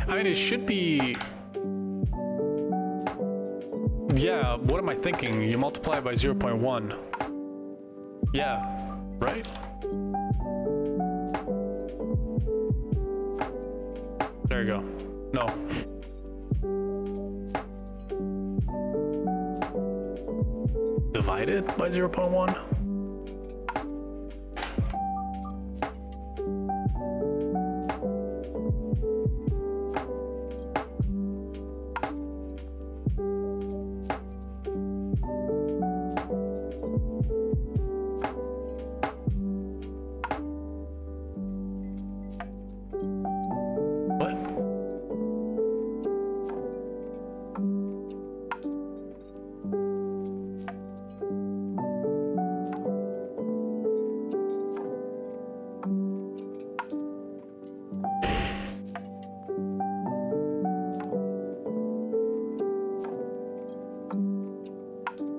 I mean, it should be... Yeah, what am I thinking? You multiply it by 0.1. Yeah, right? There you go. No. Divided by 0.1?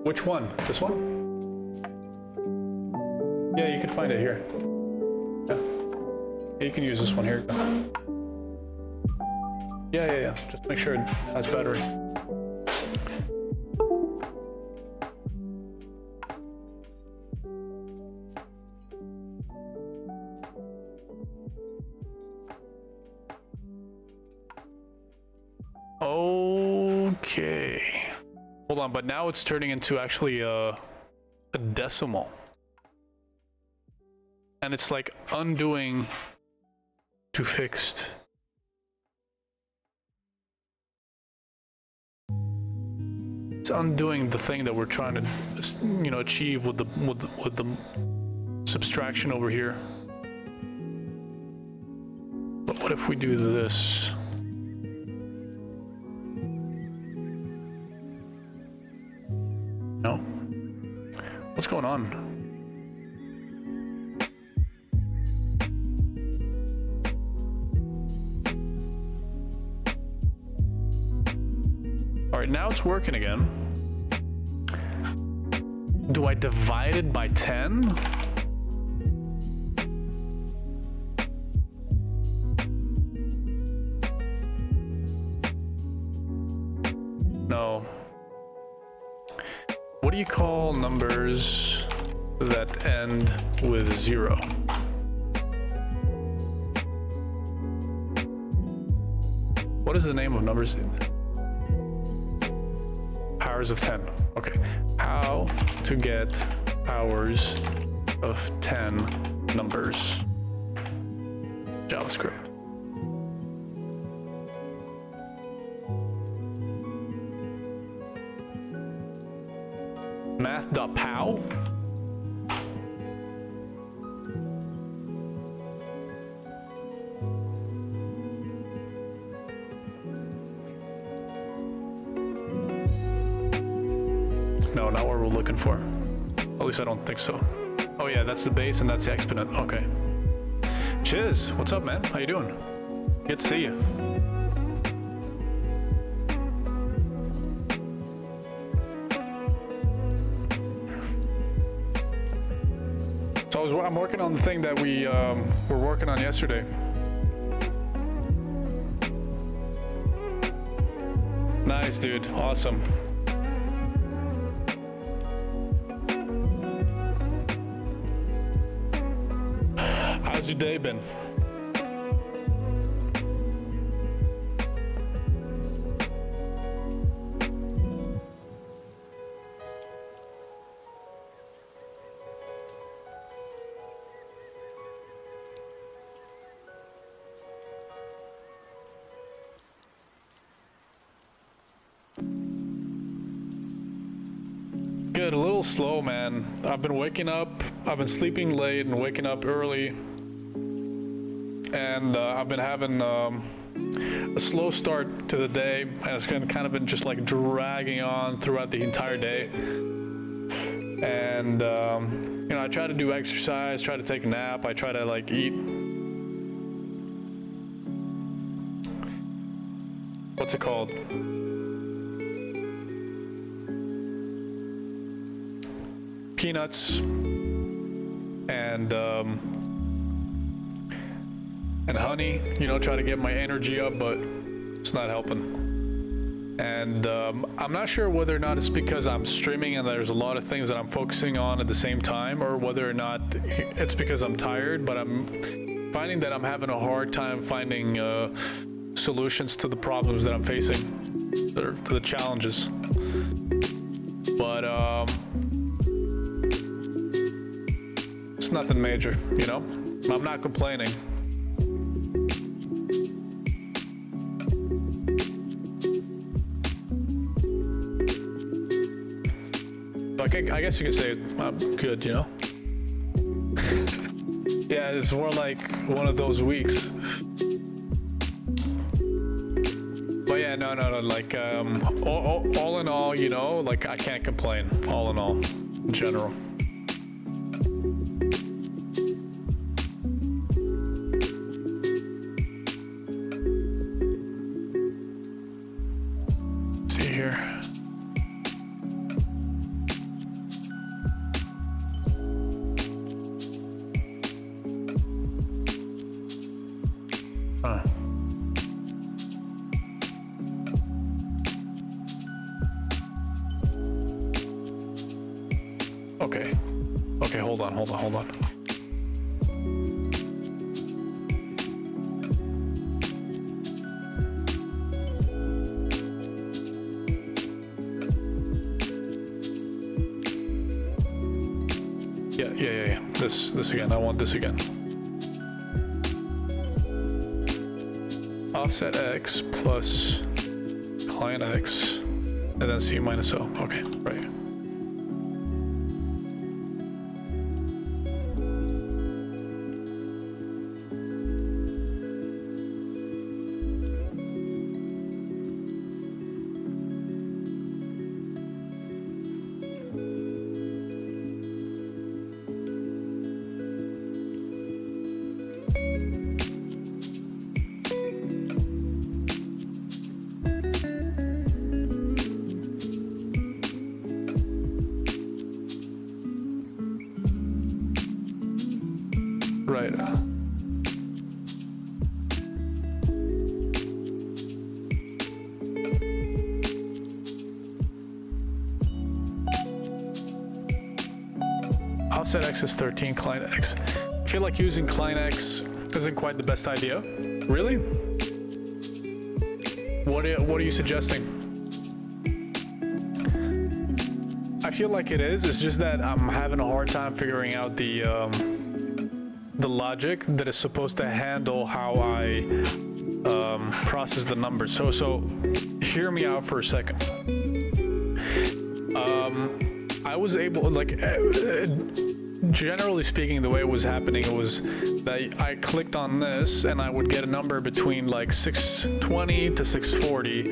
Which one? This one? Yeah, you can find it here. Yeah, you can use this one here. Yeah. Just make sure it has battery. Okay. Hold on, but now it's turning into actually a decimal. And it's like undoing to fixed. It's undoing the thing that we're trying to, you know, achieve with the subtraction over here. But what if we do this? No. What's going on? All right, now it's working again. Do I divide it by 10? What do you call numbers that end with 0? What is the name of numbers? Powers of 10. Okay. How to get powers of 10 numbers. JavaScript. Math.pow? No, not what we're looking for. At least I don't think so. Oh yeah, that's the base and that's the exponent. Okay. Chiz, what's up, man? How you doing? Good to see you. So I'm working on the thing that we were working on yesterday. Nice, dude. Awesome. How's your day been? Good, a little slow, man. I've been waking up, I've been sleeping late and waking up early. And I've been having a slow start to the day, and it's kind of been just like dragging on throughout the entire day. And you know, I try to do exercise, try to take a nap, I try to like eat. What's it called? Peanuts and honey, you know, try to get my energy up, but it's not helping. And I'm not sure whether or not it's because I'm streaming and there's a lot of things that I'm focusing on at the same time, or whether or not it's because I'm tired, but I'm finding that I'm having a hard time finding solutions to the problems that I'm facing, to the challenges. But it's nothing major, you know? I'm not complaining. I guess you could say I'm good, you know? Yeah, it's more like one of those weeks. But yeah, no, like, all in all, you know, like, I can't complain, all in all, in general. See here. Okay, hold on. Yeah. This again. I want this again. Offset X plus client X, and then C minus O. Okay, right. Right. offset X is 13, client X. I feel like using client X isn't quite the best idea. Really? What are you suggesting? I feel like it is. It's just that I'm having a hard time figuring out the logic that is supposed to handle how I process the numbers. So hear me out for a second. I was able, like, generally speaking, the way it was happening, it was that I clicked on this and I would get a number between like 620 to 640,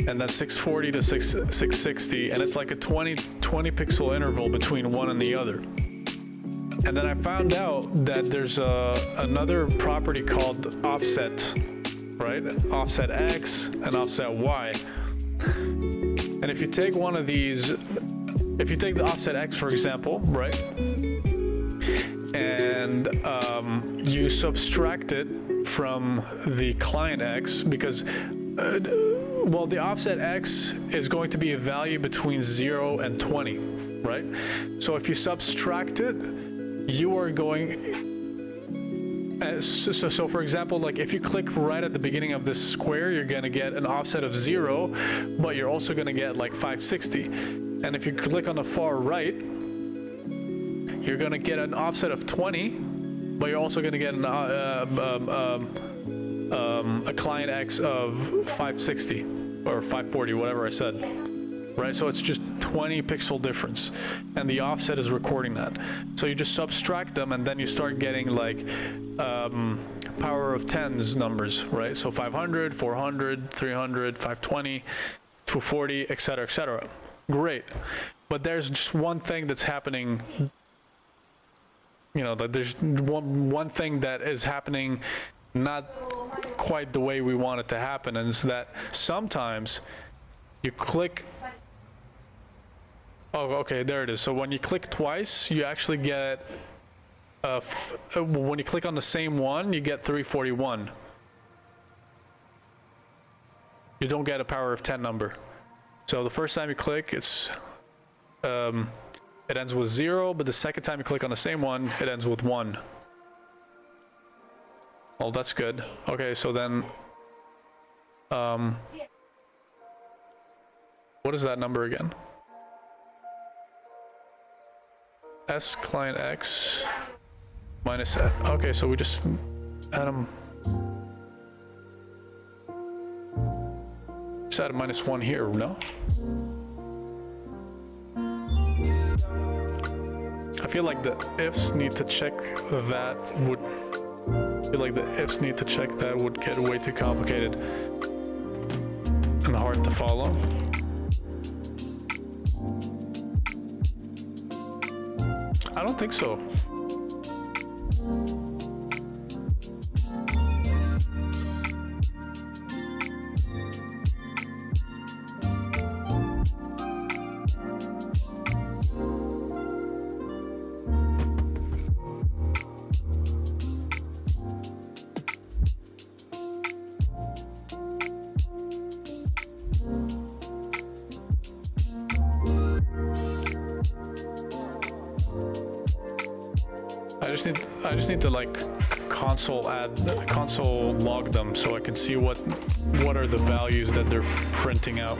and then 640 to 660, and it's like a 20 pixel interval between one and the other. And then I found out that there's another property called offset, right? Offset X and offset Y. And if you take one of these, if you take the offset X, for example, right? And you subtract it from the client X, because well, the offset X is going to be a value between 0 and 20, right? So if you subtract it, you are going, so for example, like if you click right at the beginning of this square, you're going to get an offset of 0, but you're also going to get like 560. And if you click on the far right, you're going to get an offset of 20, but you're also going to get a client X of 560 or 540, whatever I said, right? So it's just 20 pixel difference, and the offset is recording that. So you just subtract them, and then you start getting like power of tens numbers, right? So 500, 400, 300, 520, 240, etc., etc. Great, but there's just one thing that's happening. You know, that there's one thing that is happening not quite the way we want it to happen, and it's that sometimes you click. Oh, okay, there it is. So when you click twice, you actually get when you click on the same one, you get 341. You don't get a power of 10 number. So the first time you click, it's it ends with 0, but the second time you click on the same one, it ends with 1. Oh, that's good. Okay, so then what is that number again? S client X minus, okay, so we just add them, just add a -1 here, no? I feel like the ifs need to check that would, I feel like the ifs need to check that would get way too complicated and hard to follow. I don't think so. I just need to like console log them so I can see what are the values that they're printing out.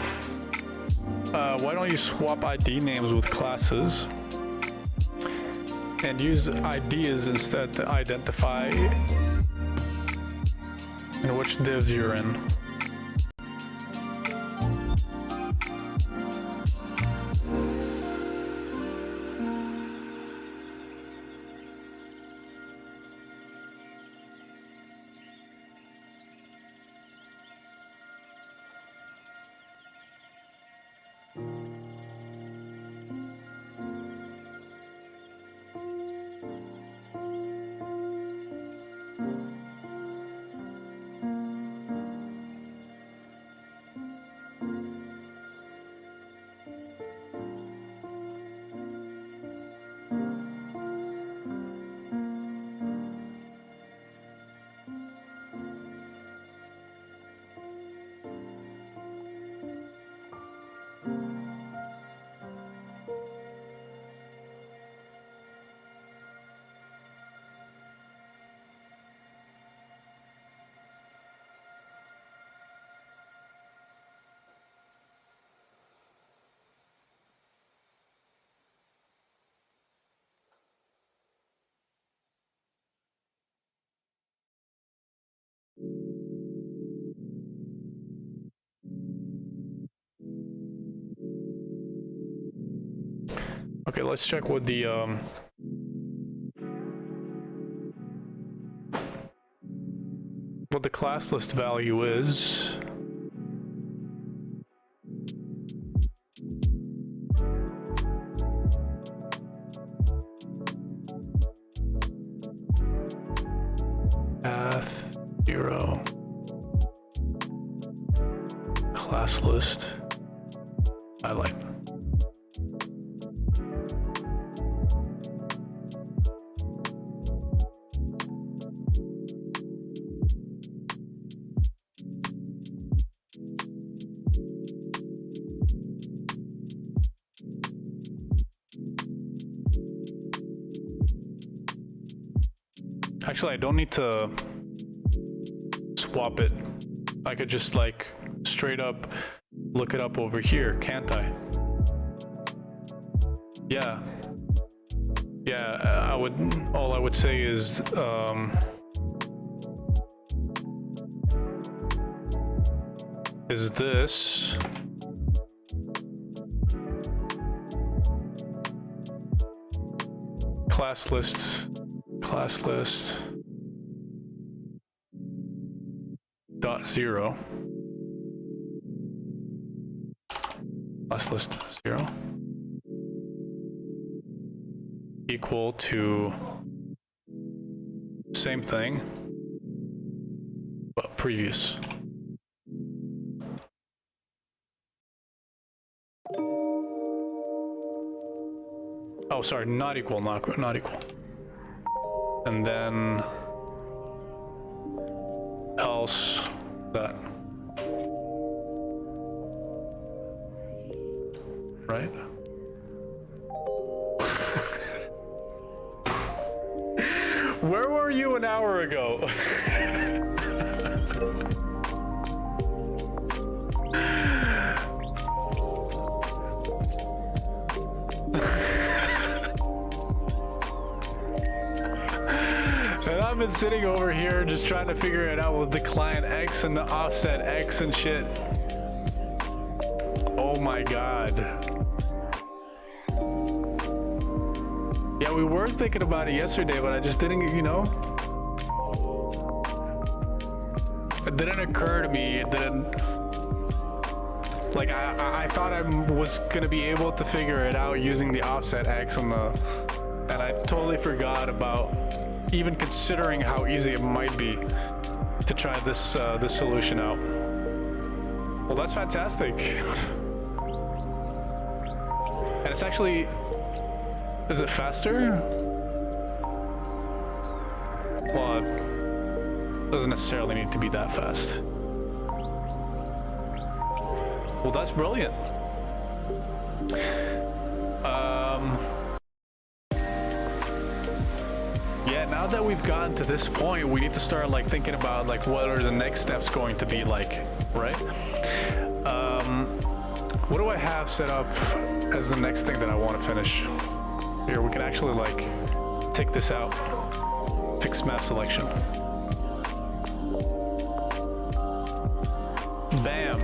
Why don't you swap ID names with classes and use IDs instead to identify in which divs you're in? Okay, let's check what the class list value is. Path 0. Class list. Highlight. Actually, I don't need to swap it. I could just like straight up look it up over here, can't I? Yeah. Yeah, all I would say is this class list dot 0 class list 0 equal to same thing but previous. Oh, sorry, not equal. And then else that, right? Where were you an hour ago? And I've been sitting over here just trying to figure it out with the client X and the offset X and shit. Oh my god. Yeah, we were thinking about it yesterday, but I just didn't, you know? It didn't occur to me, it didn't... Like, I thought I was gonna be able to figure it out using the offset X on the... And I totally forgot about even considering how easy it might be to try this this solution out. Well, that's fantastic. And it's actually... Is it faster? Well, it doesn't necessarily need to be that fast. Well, that's brilliant. Yeah, now that we've gotten to this point, we need to start like thinking about like what are the next steps going to be like, right? What do I have set up as the next thing that I want to finish? Here, we can actually like take this out. Fix map selection. Bam.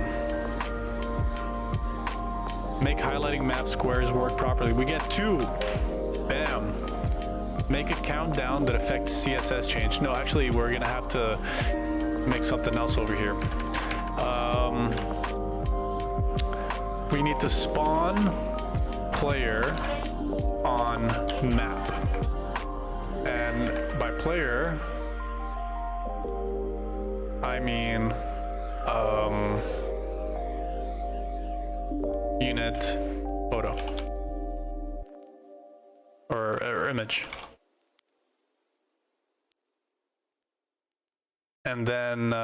Make highlighting map squares work properly. We get 2. Bam. Make a countdown that affects CSS change. No, actually, we're gonna have to make something else over here. We need to spawn player on map. And by player, I mean unit photo or image. And then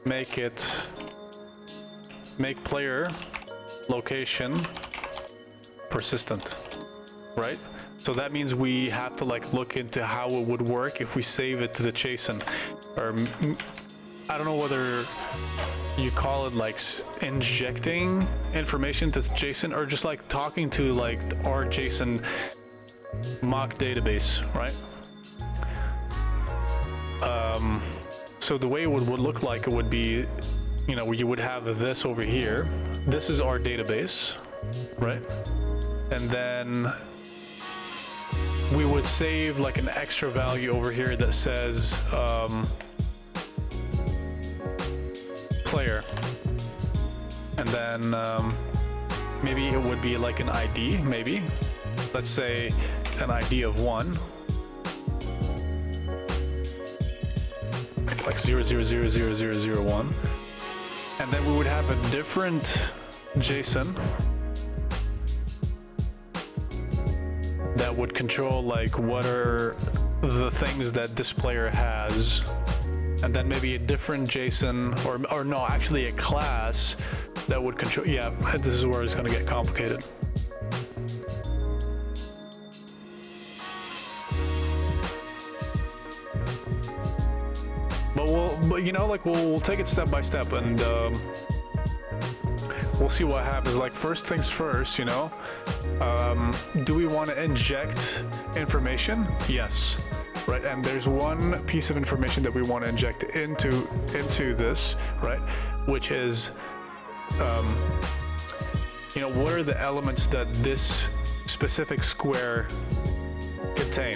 make player location persistent, right? So that means we have to like look into how it would work if we save it to the JSON, or I don't know whether you call it like injecting information to JSON or just like talking to like our JSON mock database, right? So the way it would look like, it would be, you know, you would have this over here. This is our database, right? And then we would save like an extra value over here that says player. And then maybe it would be like an ID, maybe. Let's say an ID of 1. Like 0000001. And then we would have a different JSON that would control like what are the things that this player has, and then maybe a different JSON, or no, actually a class that would control, yeah, this is where it's going to get complicated. But you know, like we'll take it step by step, and we'll see what happens. Like first things first, you know, do we want to inject information? Yes, right. And there's one piece of information that we want to inject into this, right? Which is, you know, what are the elements that this specific square contain?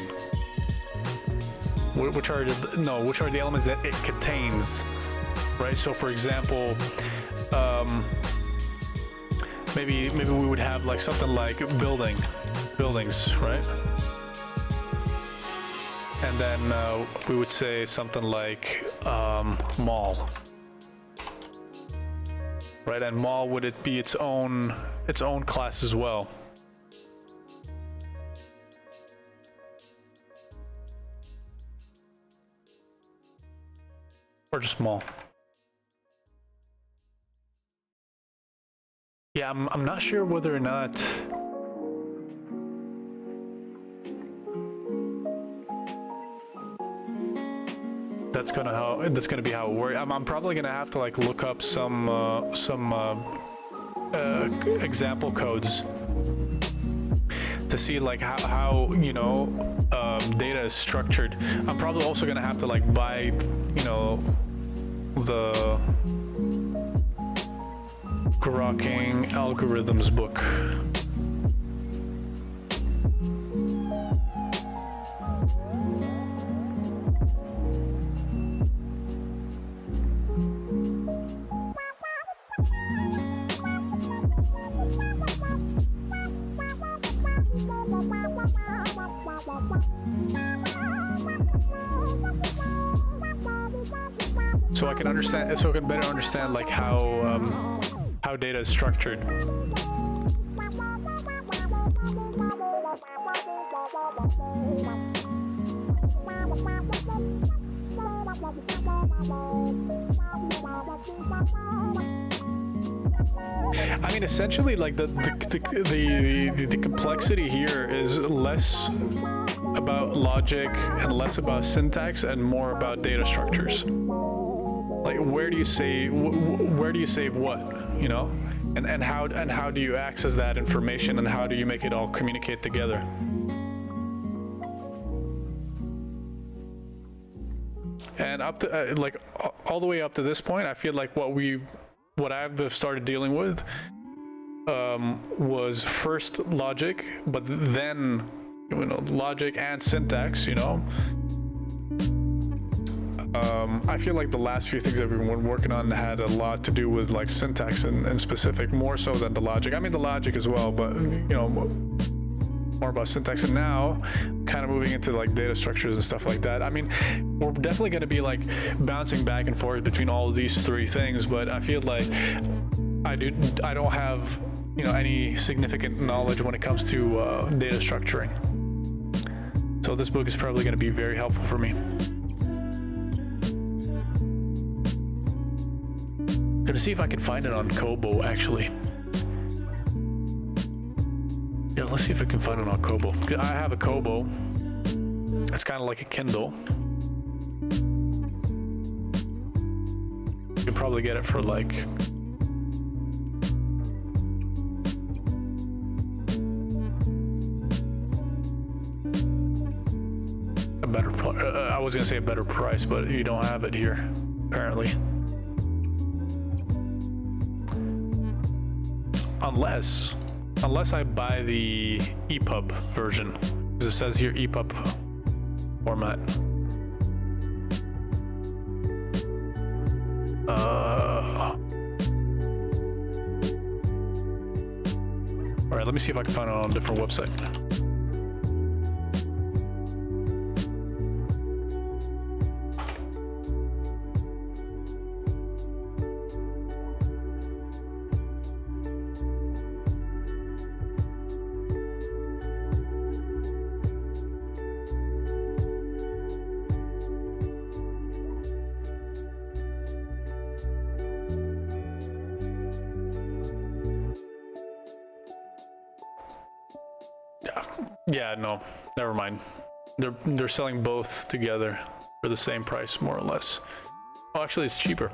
Which are the elements that it contains, right? So for example, maybe we would have like something like buildings, right? And then we would say something like mall, right? And mall, would it be its own class as well? Or just mall? Yeah, I'm not sure whether or not that's gonna be how it works. I'm probably gonna have to like look up some example codes to see like how you know data is structured. I'm probably also gonna have to like buy, you know, the grokking algorithms book. So I can understand, so I can better understand like how data is structured. I mean, essentially, like the complexity here is less about logic and less about syntax and more about data structures. Like, where do you save what, you know, and how do you access that information, and how do you make it all communicate together? And up to like all the way up to this point, I feel like what I've started dealing with was first logic, but then, you know, logic and syntax, you know. I feel like the last few things that we've been working on had a lot to do with like syntax and specific, more so than the logic. I mean, the logic as well, but you know, more about syntax. And now kind of moving into like data structures and stuff like that. I mean, we're definitely going to be like bouncing back and forth between all of these three things, but I feel like I don't have, you know, any significant knowledge when it comes to data structuring. So this book is probably going to be very helpful for me. Gonna see if I can find it on Kobo, actually. Yeah, let's see if I can find it on Kobo. I have a Kobo. It's kind of like a Kindle. You can probably get it for like was gonna say a better price, but you don't have it here, apparently. Unless I buy the EPUB version, because it says here EPUB format. All right, let me see if I can find it on a different website. Yeah, no, never mind. They're selling both together for the same price, more or less. Oh, actually, it's cheaper.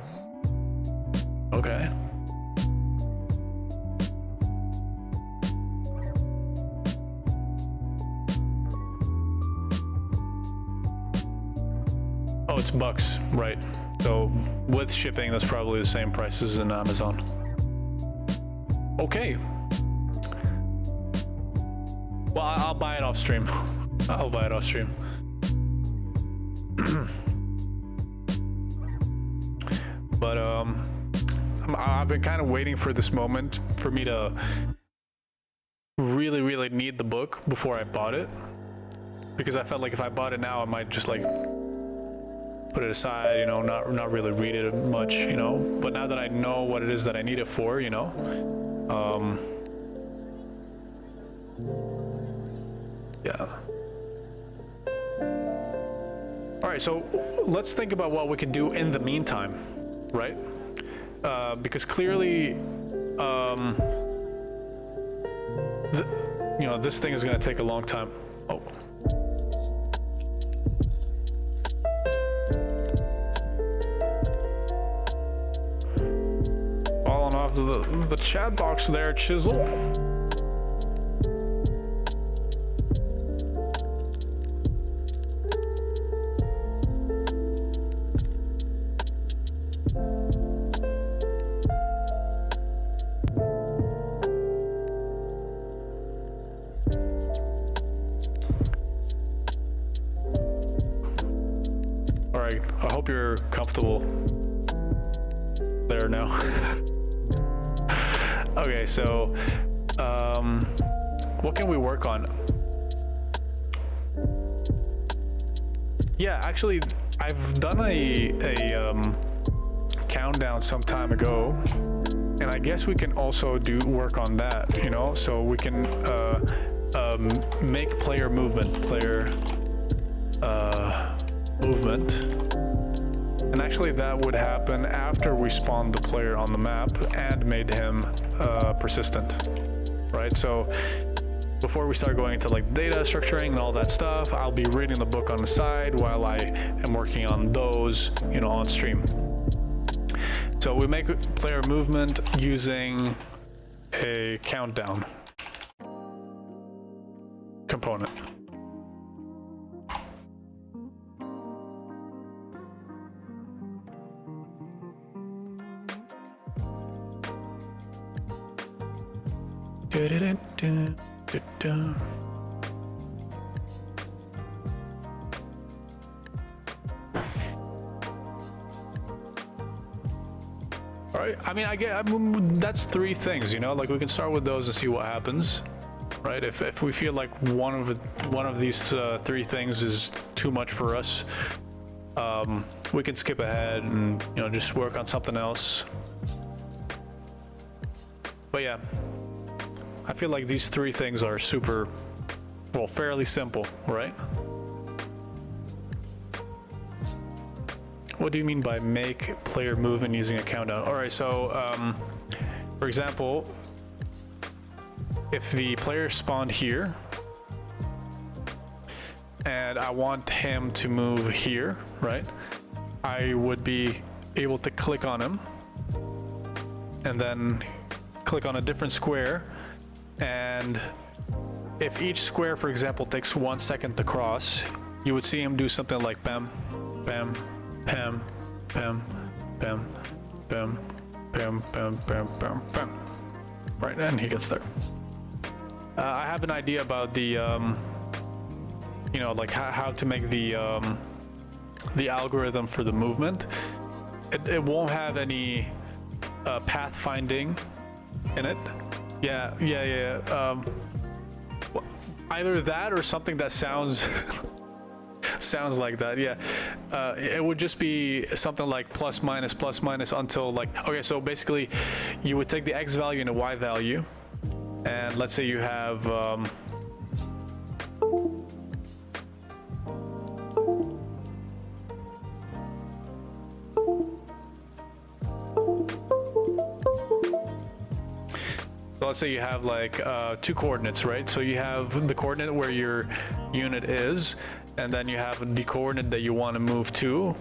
Okay. Oh, it's bucks, right? So with shipping, that's probably the same price as in Amazon. Okay. Well, I'll buy it off stream. I'll buy it off stream. But I've been kind of waiting for this moment for me to really need the book before I bought it, because I felt like if I bought it now, I might just like put it aside, you know, not really read it much, you know. But now that I know what it is that I need it for, you know, yeah. All right, so let's think about what we can do in the meantime, right? Because clearly, you know, this thing is going to take a long time. Oh. Falling off the chat box there, Chisel. I hope you're comfortable there now. Okay, so what can we work on? Yeah, actually, I've done a countdown some time ago, and I guess we can also do work on that, you know, so we can make player movement, and actually that would happen after we spawned the player on the map and made him persistent, right? So before we start going into like data structuring and all that stuff, I'll be reading the book on the side while I am working on those, you know, on stream. So we make player movement using a countdown component. All right, I mean, that's three things, you know, like we can start with those and see what happens, right? If we feel like one of these three things is too much for us, we can skip ahead and, you know, just work on something else. But yeah, I feel like these three things are super, well, fairly simple, right? What do you mean by make player movement using a countdown? All right, so for example, if the player spawned here and I want him to move here, right? I would be able to click on him and then click on a different square, and if each square, for example, takes 1 second to cross, you would see him do something like bam, bam, bam, bam, bam, bam, bam, bam, bam, bam, bam. Right, and he gets there. I have an idea about the, you know, like how to make the algorithm for the movement. It won't have any path finding in it. Yeah. Either that or something that sounds sounds like that. Yeah, it would just be something like plus minus until like, okay, so basically you would take the x value and the y value, and let's say you have so let's say you have like 2 coordinates, right? So you have the coordinate where your unit is, and then you have the coordinate that you want to move to,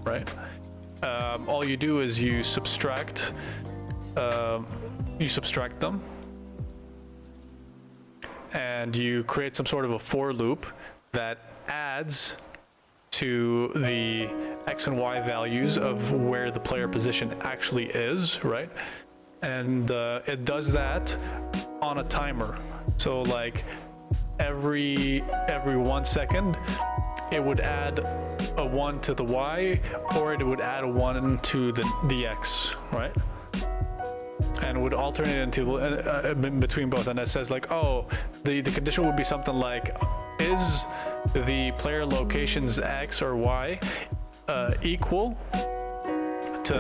right? All you do is you subtract them, and you create some sort of a for loop that adds to the x and y values of where the player position actually is, right? And it does that on a timer. So like every 1 second, it would add a 1 to the y, or it would add a 1 to the x, right? And it would alternate into between both. And it says like, oh, the condition would be something like, is the player locations x or y equal to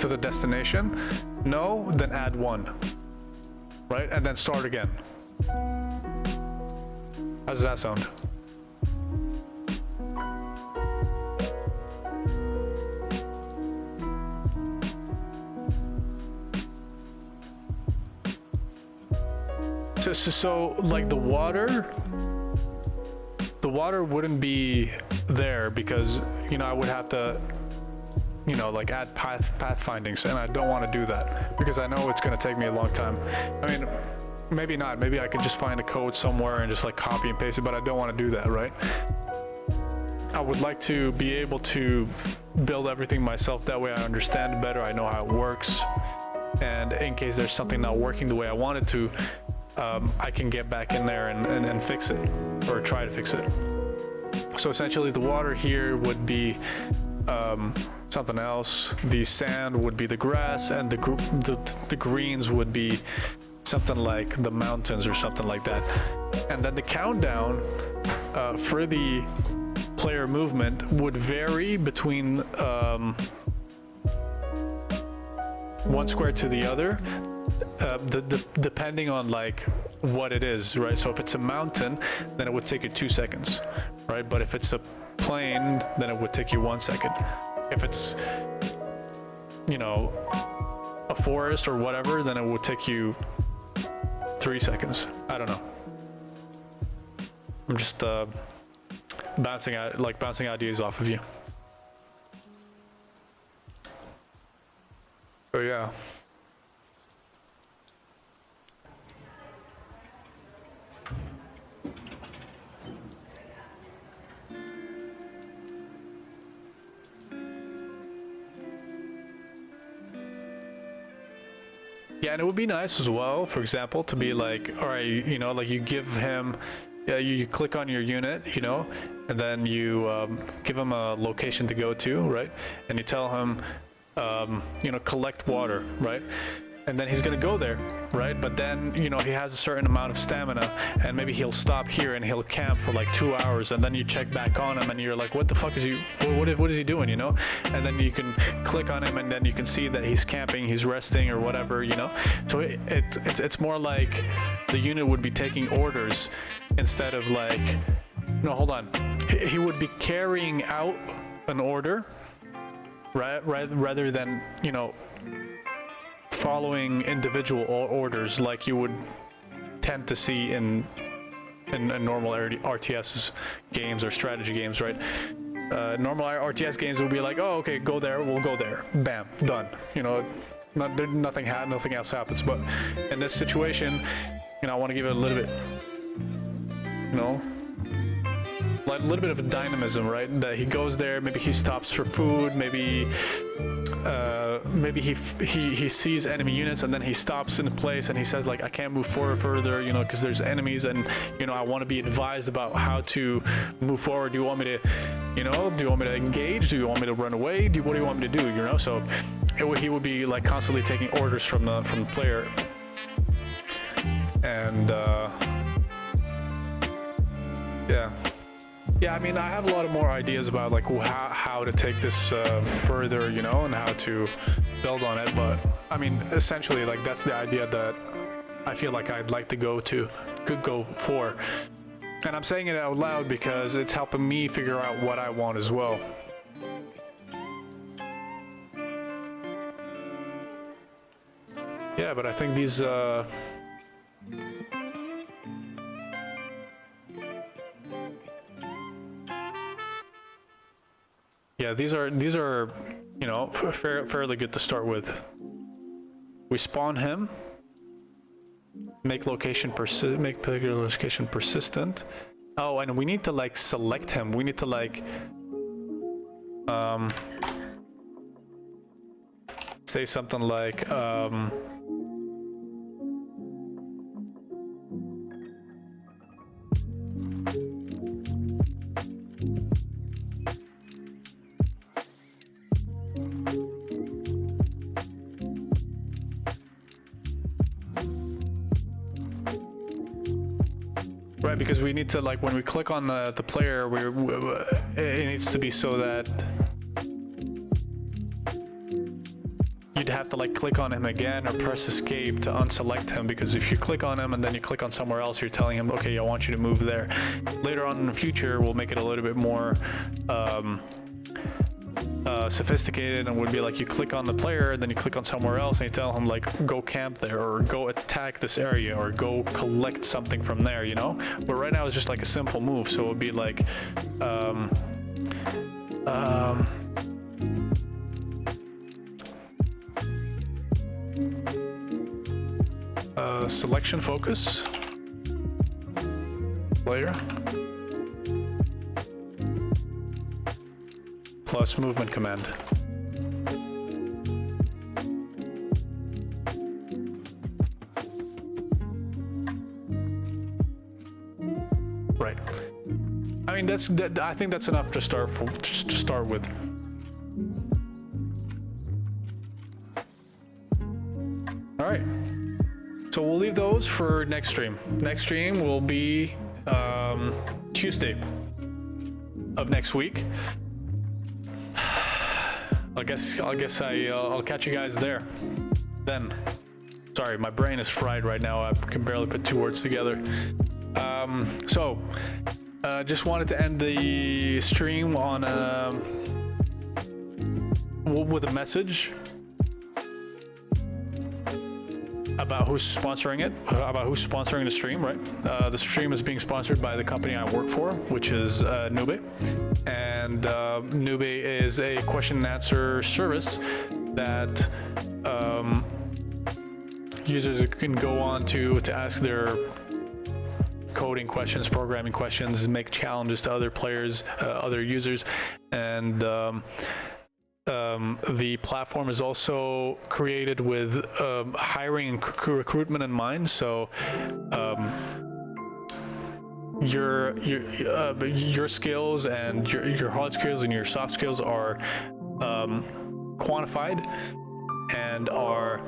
the destination? No, then add 1, right? And then start again. How does that sound? So like the water wouldn't be there because, you know, I would have to, you know, like add path findings, and I don't want to do that because I know it's going to take me a long time. I mean, maybe not. Maybe I could just find a code somewhere and just like copy and paste it, but I don't want to do that, right? I would like to be able to build everything myself. That way I understand it better. I know how it works. And in case there's something not working the way I want it to, I can get back in there and fix it, or try to fix it. So essentially the water here would be something else. The sand would be the grass, and the greens would be something like the mountains or something like that. And then the countdown for the player movement would vary between one square to the other, depending on like what it is, right? So if it's a mountain, then it would take you 2 seconds, right? But if it's a plane, then it would take you 1 second. If it's, you know, a forest or whatever, then it would take you 3 seconds. I don't know. I'm just bouncing ideas off of you. So yeah. Yeah, and it would be nice as well, for example, to be like, all right, you know, like you give him, you click on your unit, you know, and then you give him a location to go to, right? And you tell him, you know, collect water, right? And then he's gonna go there, right? But then, you know, he has a certain amount of stamina, and maybe he'll stop here and he'll camp for like 2 hours, and then you check back on him and you're like, what the fuck is he, what is he doing, you know? And then you can click on him and then you can see that he's camping, he's resting or whatever, you know? So it's more like the unit would be taking orders instead of like, no, hold on. He would be carrying out an order, right? Rather than, you know, following individual orders like you would tend to see in normal RTS games or strategy games, right? Normal RTS games would be like, oh, okay, go there, we'll go there, bam, done. You know, nothing else happens. But in this situation, you know, I want to give it a little bit you know, like a little bit of a dynamism, right? That he goes there, maybe he stops for food, maybe he sees enemy units and then he stops in a place and he says like, I can't move forward further, you know, because there's enemies, and you know, I want to be advised about how to move forward. Do you want me to, you know, do you want me to engage? Do you want me to run away? What do you want me to do? You know, so he would be like constantly taking orders from the player, and yeah, I mean, I have a lot of more ideas about like how to take this further, you know, and how to build on it. But I mean, essentially, like that's the idea that I feel like I'd like to go for. And I'm saying it out loud because it's helping me figure out what I want as well. Yeah, but I think these yeah, these are, you know, fairly good to start with. We spawn him, make particular location persistent. Oh, and we need to like select him. We need to like say something like right, because we need to, like, when we click on the player, it needs to be so that you'd have to like click on him again or press escape to unselect him, because if you click on him and then you click on somewhere else, you're telling him, okay, I want you to move there. Later on in the future, we'll make it a little bit more sophisticated, and would be like you click on the player, then you click on somewhere else and you tell him like, go camp there, or go attack this area, or go collect something from there, you know? But right now it's just like a simple move, so it would be like selection focus player plus movement command. Right. I mean, I think that's enough to start with. All right. So we'll leave those for next stream. Next stream will be Tuesday of next week. I guess I'll catch you guys there. Then, sorry, my brain is fried right now. I can barely put two words together. Just wanted to end the stream on with a message about who's sponsoring it, about who's sponsoring the stream, right? The stream is being sponsored by the company I work for, which is Novice. And Novice is a question and answer service that users can go on to ask their coding questions, programming questions, make challenges to other players, other users. And the platform is also created with hiring and recruitment in mind. So your skills and your hard skills and your soft skills are quantified and are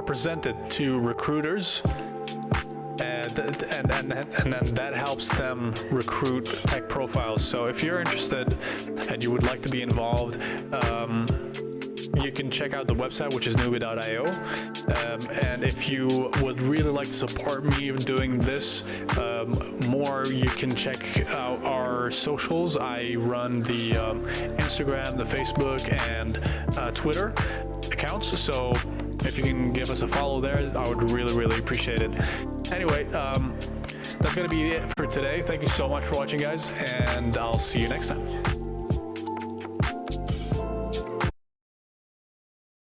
presented to recruiters. And then that helps them recruit tech profiles. So if you're interested and you would like to be involved, you can check out the website, which is novice.io. And if you would really like to support me doing this more, you can check out our socials. I run the Instagram, the Facebook, and Twitter accounts. So if you can give us a follow there, I would really, really appreciate it. Anyway, that's going to be it for today. Thank you so much for watching, guys, and I'll see you next time.